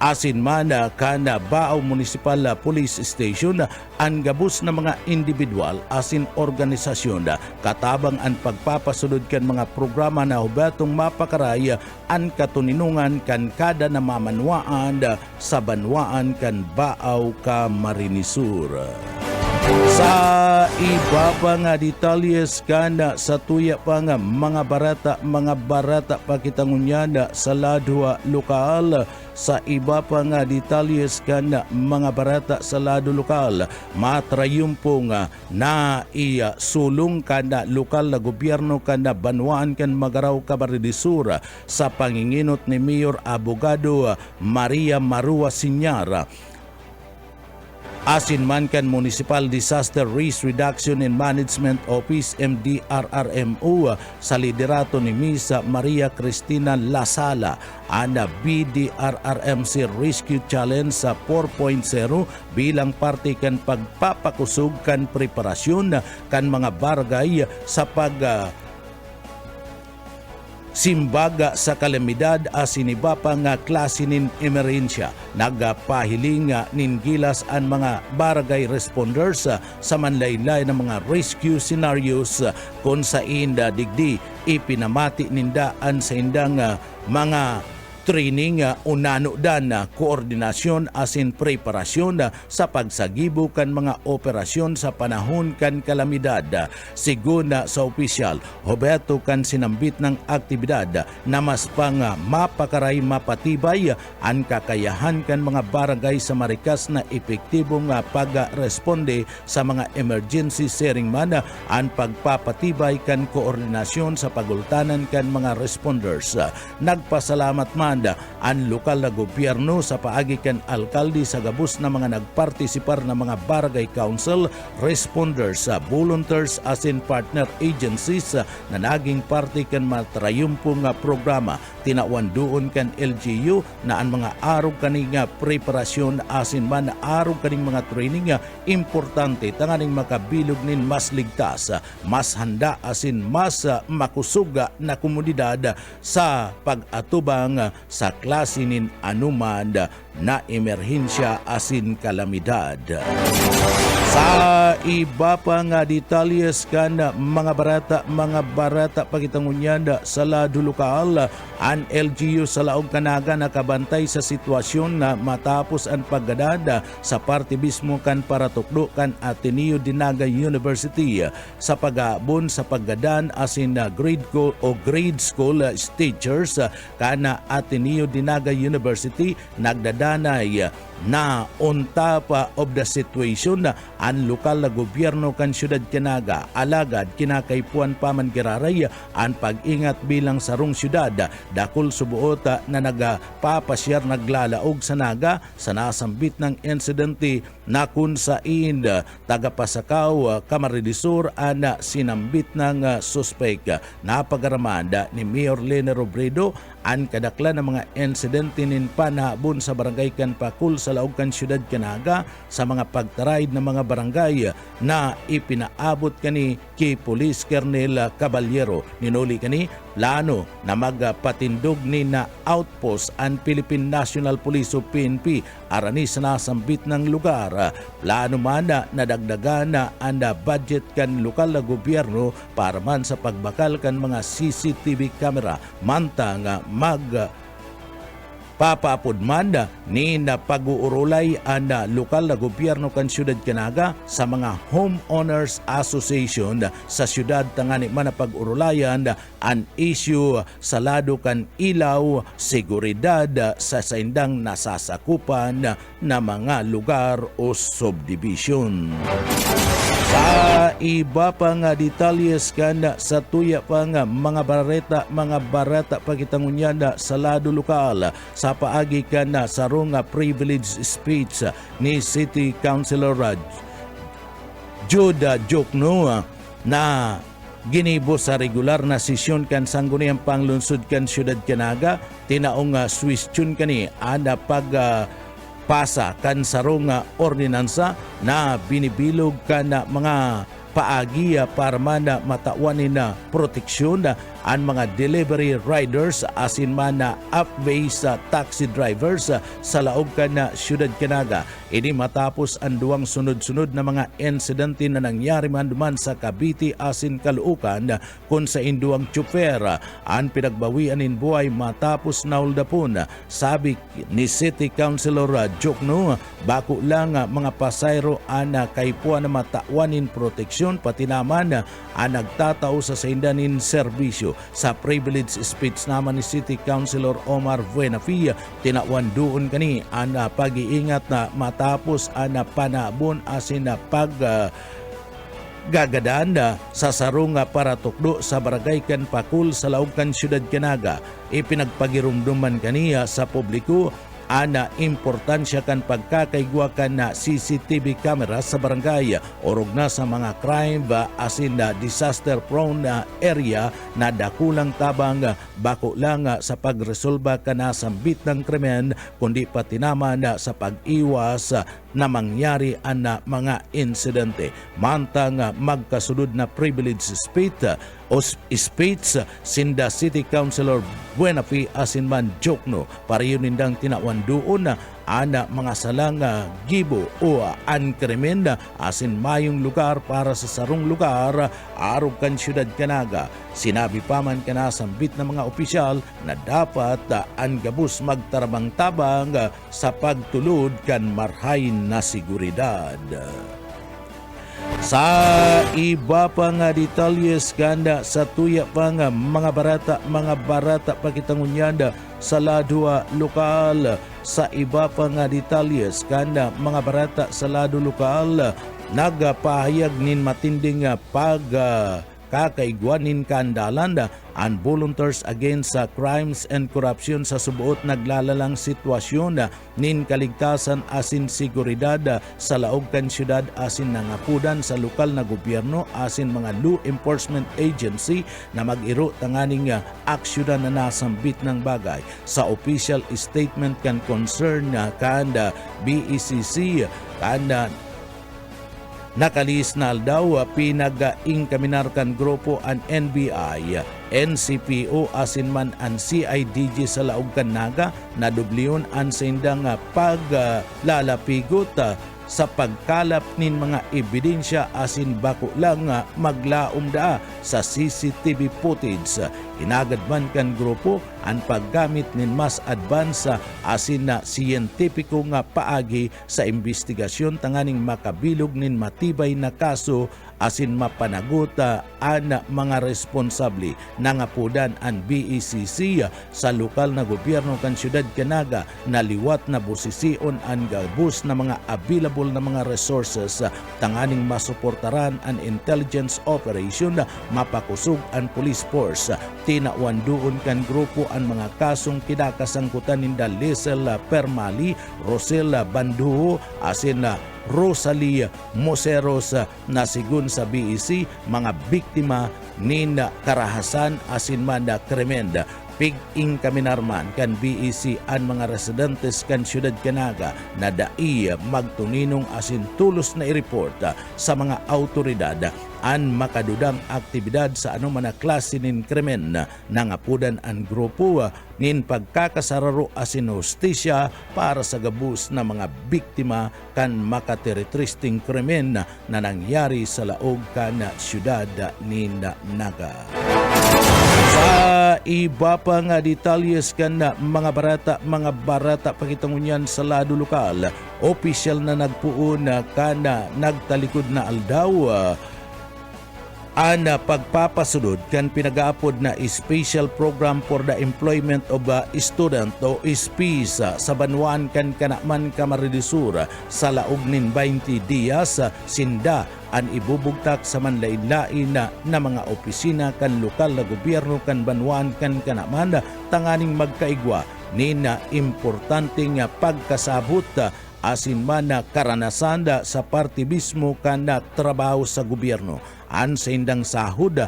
asin man kana Bao Municipal Police Station ang gabos na mga individual asin organisasyon katabang ang pagpapasunod kan mga programa na hubatong mapakaray ang katuninungan kan kada namamanwaan sa banwaan kan Baaw Camarinesur. Sa iba pa nga detalyes kana sa tuya pa nga mga barata pakitangunyana sa ladwa lokal. Sa iba pa nga detalyes kana mga barata sa lado lokal, matrayumpo nga na sulong kana lokal na gobyerno kana banwaan kan Magaraw Camarines sa panginginot ni Mayor Abogado Maria Marua Sinyara. Asin man kan Municipal Disaster Risk Reduction and Management Office MDRRMO sa liderato ni Miss Maria Cristina Lasala ang BDRRMC Rescue Challenge sa 4.0 bilang parte kan pagpapakusog kan preparasyon kan mga barangay sa simbaga sa kalamidad asin iba pa nga klase nin emerhensya. Nagpahiling nin gilas ang mga barangay responders sa manlaylay ng mga rescue scenarios kung sa inda digdi ipinamati nindaan sa indang mga training, unanodan, koordinasyon asin preparasyon sa pagsagibo kan mga operasyon sa panahon kan kalamidad. Sigun sa opisyal, Roberto kan sinambit ng aktibidad na mas pang mapakaray mapatibay ang kakayahan kan mga barangay sa marikas na epektibong pagresponde sa mga emergency sharing man ang pagpapatibay kan koordinasyon sa pagultanan kan mga responders. Nagpasalamat man ang lokal na gobyerno sa paagi kan alkalde sa gabos na mga nagpartisipar na mga barangay council, responders, volunteers asin partner agencies na naging parte kan matrayumpong programa. Tinawan doon kan LGU na ang mga araw kaning preparasyon asin man araw kaning mga training importante tanganing makabilog nin mas ligtas, mas handa asin mas makusuga na komunidad sa pag-atubang sa klase nin anuman na emerhensya asin kalamidad. Sa iba pa nga detalyes kan mga barata pagitangunyanda sa lado lokal, ang LGU sa laog kanaga nakabantay sa sitwasyon na matapos ang paggadad sa parte mismo kan para tukdo kan Ateneo Dinaga University sa pag-aabon sa paggadan asin grade school teachers kana Ateneo Dinaga University nagdada danay na on top of the situation ang lokal na gobyerno kan siyudad Canaga alagad kinakaipuan pa man giraray ang pag-ingat bilang sarong siyudad dakol subuot na nagapapasyar naglalaog sa naga sa nasambit ng insidente na kung sain tagapasakaw Camarines ana sinambit ng suspect. Napagaramanda ni Mayor Lene Robredo ang kadaklan ng mga insidente nin panabon sa barangay Kanpakul sa laog kan siyudad Canaga sa mga pagtaraid ng mga barangay na ipinaabot kani kay Police Colonel Caballero. Ninuli kani plano na magpatindog ni na outpost ang Philippine National Police o PNP arani sa nasambit ng lugar. Plano man na nadagdagan na ang budget kan lokal na gobyerno para man sa pagbakal kan mga CCTV camera mantang papapod man ni na pag-uurulay ang lokal na gobyerno kan siyudad Canaga sa mga Homeowners Association sa siyudad tangani man na pag-urulayan ang issue sa lado kan ilaw seguridad sa saindang nasasakupan na mga lugar o subdivision. Sa iba pa nga detalyes kan sa tuya pa nga mga barata pagitangunyan sa lado lokal sa paagi kan sa runga privilege speech ni City Councilor Jude Jokno na ginibo sa regular na sesyon kan sangguniang panglungsod kan siyudad Canaga tinaong swistyon kani ana pasa kan sarong ordinansa na binibilog kan mga paagiya para man matawanin na proteksyon ang mga delivery riders asin man na up-base taxi drivers sa laog kan na siyudad Canaga. Ini matapos ang duwang sunod-sunod na mga insidente na nangyari man duman sa Cavite asin Caloocan kung sa induang tsuper ang pinagbawian in buhay matapos nauldapon. Sabi ni City Councilor Jokno, bako lang mga pasayro ana kaipuan na matawanin proteksyon pati naman ang nagtatao sa saindanin serbisyo. Sa privilege speech naman ni City Councilor Omar Buenafia, tinawan doon kani ang pag-iingat na matapos ang panabon asin na gagadaan sa sarong para tukdo sa barangay Kanpakul sa laog kan siyudad Canaga. Ipinagpagirumduman kaniya sa publiko ana importansya kan pagkakaigwa kan na CCTV camera sa barangay orog na sa mga crime asin na disaster prone na area na dakulang tabang bako lang sa pagresolba kana sambit ng krimen kundi pati naman sa pag-iwas na mangyari ang mga insidente. Mantang magkasunod na privilege speech sinda City Councilor Buenafi asin man Jokno pariyon nindang tinawan doon ana mga salang gibo o ankrimen asin mayong lugar para sa sarong lugar arog kan siyudad Canaga. Sinabi pa man kana sambit ng mga opisyal na dapat ang gabus magtarabang-tabang sa pagtulod kan marhain na seguridad. Sa iba pa nga detalyes kanda sa tuya pa nga mga barata pakitangunyanda sa lado lokal. Sa iba pa nga detalyes kanda mga barata sa lado lokal nagpahayag nin matinding kakaigwanin kandalan ang Volunteers Against Crimes and Corruption sa subuot naglalalang sitwasyon nin kaligtasan asin seguridad sa laog kan siyudad asin nangapudan sa lokal na gobyerno asin mga law enforcement agency na mag-iro tanganing aksyonan na nasambit ng bagay. Sa official statement kan concern kanda BECC kanda nakalis na daw pinag-ingkaminar kan grupo ang NBI, NCPO asin man ang CIDG sa laog kan naga na dubliyon ang sindang paglalapigot sa pagkalap nin mga ebidensya asin bako lang maglaom da sa CCTV footage. Inagad man kan grupo ang paggamit nin mas advansa asin na siyentipiko nga paagi sa investigasyon tanganing makabilog nin matibay na kaso asin mapanaguta ang mga responsable nangapudan ang BECC sa lokal na gobyerno kan siyudad Canaga na liwat na busision ang gabus na mga available na mga resources tanganing masuportaran ang intelligence operation mapakusog ang police force. Tinawandoon kan grupo ang mga kasong kinakasangkutan ni Lisel Permali, Rosel Banduho asin Rosalie Moseros na sigun sa BEC mga biktima nin karahasan asin man na krimen. Pig-ing kaminarman kan BEC ang mga residentes kan siyudad Canaga na dai magtuninong asin tulos na i-report sa mga autoridad ang makadudang aktibidad sa anuman na klase nin krimen nangapudan ang grupo nin pagkakasararo asin hustisya para sa gabus na mga biktima kan makateritristing krimen na nangyari sa laog kan siyudad ni Naga. Sa iba pa nga detalyes kan mga barata pakitangunyan sa lado lokal, opisyal na nagpuon kan nagtalikod na aldaw ang pagpapasunod kan pinagaapod na Special Program for the Employment of Student o SPIS sa Banwaan kan Kanaman Camarines Sur sa laog nin 20 días sinda ang ibubugtak sa manlain-lain na mga opisina kan lokal na gobyerno kan Banwaan kan Kanaman tanganing magkaigwa ni na importanteng pagkasabot asin man na karanasan sa partibismo kan trabaho sa gobyerno. An sa indang sahod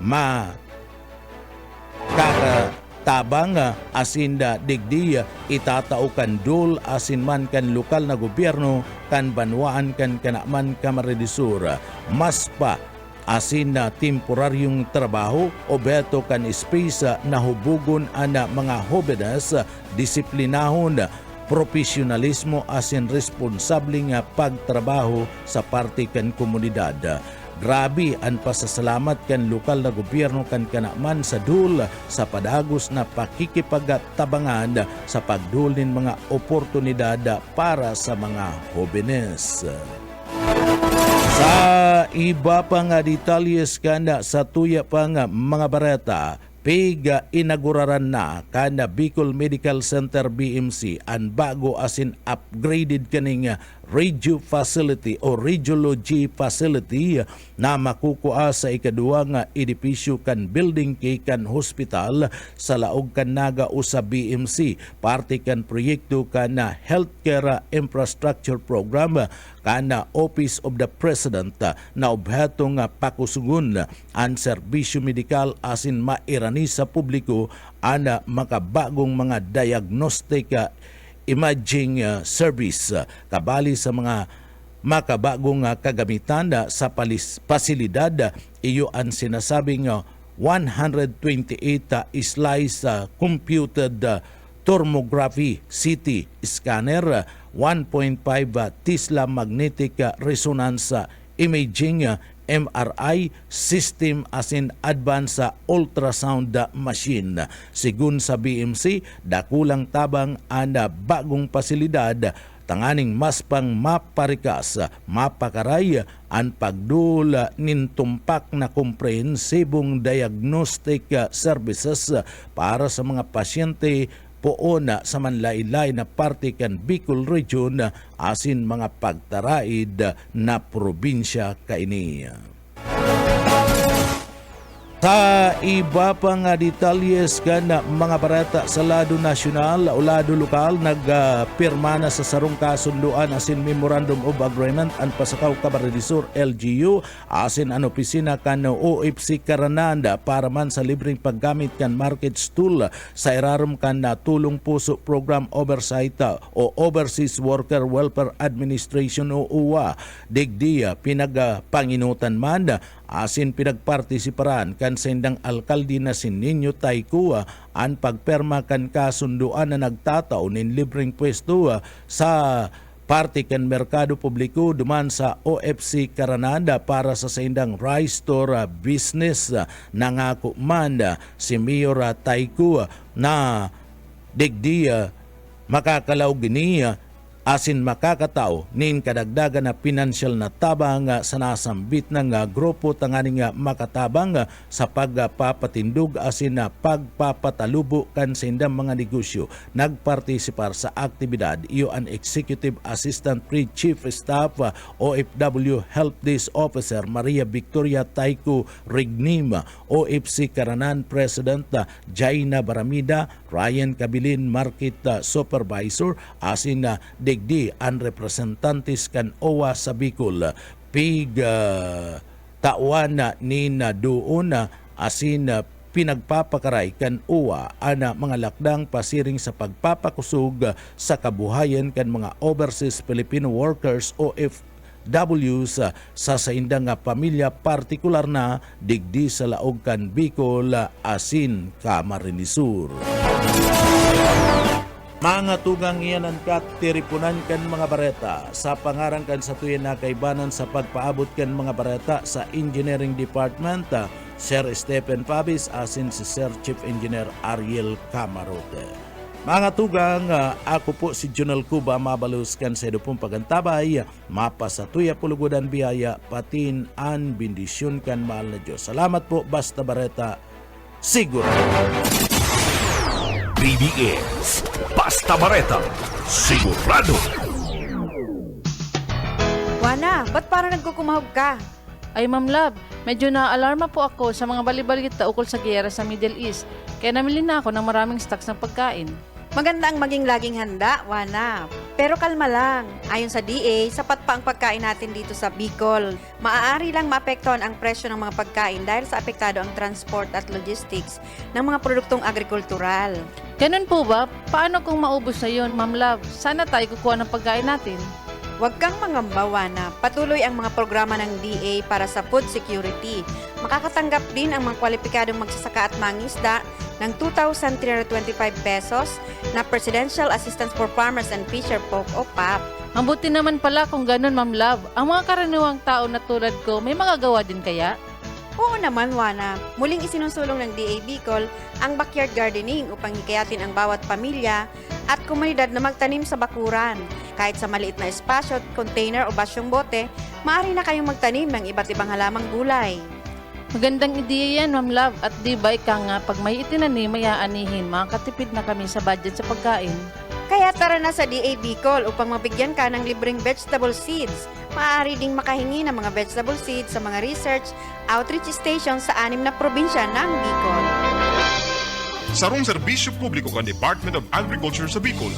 makakatabang asin digdi itatao kan dul asin man kan lokal na gobyerno kan Banwaan kan Kanaman Camarines Sur. Mas pa asin na temporaryong trabaho o beto kan space na hubugon ana mga hobedes disiplinahon profesionalismo asin responsabling pagtrabaho sa parte kan komunidad. Grabe ang pasasalamat kan lokal na gobyerno kan Kanaman sa dul sa padagos na pakikipagtabangan sa pagdulin mga oportunidad para sa mga hobenes. Sa iba pa nga detalyes kana sa tuya pa nga mga bareta, inaguraran na kana Bicol Medical Center BMC ang bago asin upgraded kaning radio facility o radiology facility na makukuha sa ikaduwa nga edipisyo kan building kay kan hospital sa laog kan Naga o sa BMC. Parte kan proyekto kana healthcare infrastructure program kana Office of the President na objeto nga pakusugon ang serbisyo medikal asin mairani sa publiko ana makabagong mga diagnostic imaging service kabali sa mga makabagong kagamitan sa pasilidad. Iyo ang sinasabing 128 slice computed thermography CT scanner, 1.5 Tesla magnetic resonance imaging MRI system asin advanced ultrasound machine. Sigun sa BMC, dakulang tabang ana bagong pasilidad tanganing mas pang maparikas, mapakaray ang pagdula nin tumpak na komprehensibong diagnostic services para sa mga pasyente poona sa manlailay na parte kan Bicol Region asin mga pagtaraid na probinsya kaini. Sa iba pa nga detalyes kan mga barata sa lado nasyonal o lado lokal, nagpirma na sa sarong kasunduan asin Memorandum of Agreement ang Pasakaw Camarines Sur LGU asin ang opisina kan OFC Karananda para man sa libreng paggamit kan market stool sa irarom kan Tulong Puso Program Oversight o Overseas Worker Welfare Administration o UWA. Digdiya pinagpanginutan man asin pinagpartisiparan kan sendang alkalde na si Nino Taikua ang pagperma kan kasunduan na nagtataon nin libreng pwesto sa parte kan merkado publiko duman sa OFC Karanada para sa saindang rice store business. Nangako man si Mayor Tayko na digdi makakalaw gini asin makakatao nin kadagdagan na pinansyal na tabang sa nasambit ng grupo tanganing makatabang sa pagpapatindog asin na pagpapatalubo kan sa indang mga negosyo. Nagpartisipar sa aktibidad iyo ang Executive Assistant Chief Staff OFW Help Desk Officer Maria Victoria Tayko Rignim, OFC Karanan President Jaina Baramida, Ryan Kabilin Market Supervisor asin digdi ang representantes kan OWA sa Bicol. Tawan ni na doon asin pinagpapakaray kan OWA ana mga lakdang pasiring sa pagpapakusog sa kabuhayan kan mga overseas Filipino workers OFWs sa saindang pamilya, partikular na digdi sa laog kan Bicol asin Camarines Sur. Mga tugang iyan ang tiripunan kan mga bareta sa pangarang kan sa tuyan na kaibanan sa pagpaabot kan mga bareta sa Engineering Department, Sir Stephen Pabis asin si Sir Chief Engineer Ariel Camarote. Mga tugang, ako po si Junel Cuba, mabalus kan sa edupong pagantabay, mapasatuya pulugudan biyaya, patin an bendisyon kan mahal na Diyos. Salamat po, basta bareta, siguro. BBS Basta Bareta, sigurado. Wana, ba't parang nagkukumahog ka? Ay Ma'am Love, medyo naaalarma po ako sa mga balibalita ukol sa giyera sa Middle East. Kaya namili na ako ng maraming stocks ng pagkain. Maganda ang maging laging handa, Wana. Pero kalma lang. Ayon sa DA, sapat pa ang pagkain natin dito sa Bicol. Maaari lang maapektuhan ang presyo ng mga pagkain dahil sa apektado ang transport at logistics ng mga produktong agrikultural. Ganun po ba? Paano kung maubos na yun, Ma'am Love? Sana tayo kukuha ng pagkain natin. Huwag kang mangamba, Wana. Patuloy ang mga programa ng DA para sa food security. Makakatanggap din ang mga kwalipikadong magsasaka at mangisda ng 2,325 pesos na Presidential Assistance for Farmers and Fisher Folk o PAP. Ang buti naman pala kung ganun, Ma'am Love. Ang mga karaniwang tao na tulad ko, may magagawa din kaya? Oo naman, Wana. Muling isinusulong ng DA Bicol ang backyard gardening upang hikayatin ang bawat pamilya at komunidad na magtanim sa bakuran. Kahit sa maliit na espasyo, container o basyong bote, maaari na kayong magtanim ng iba't ibang halamang gulay. Magandang ideya yan, Ma'am Love. At di ba ika nga, pag may itinanim, may aanihin, makakatipid na kami sa budget sa pagkain. Kaya tara na sa DA Bicol upang mabigyan ka ng libreng vegetable seeds. Maaari ding makahingi ng mga vegetable seeds sa mga research outreach stations sa 6 na probinsya ng Bicol. Sarong serbisyo publiko kan Department of Agriculture sa Bicol,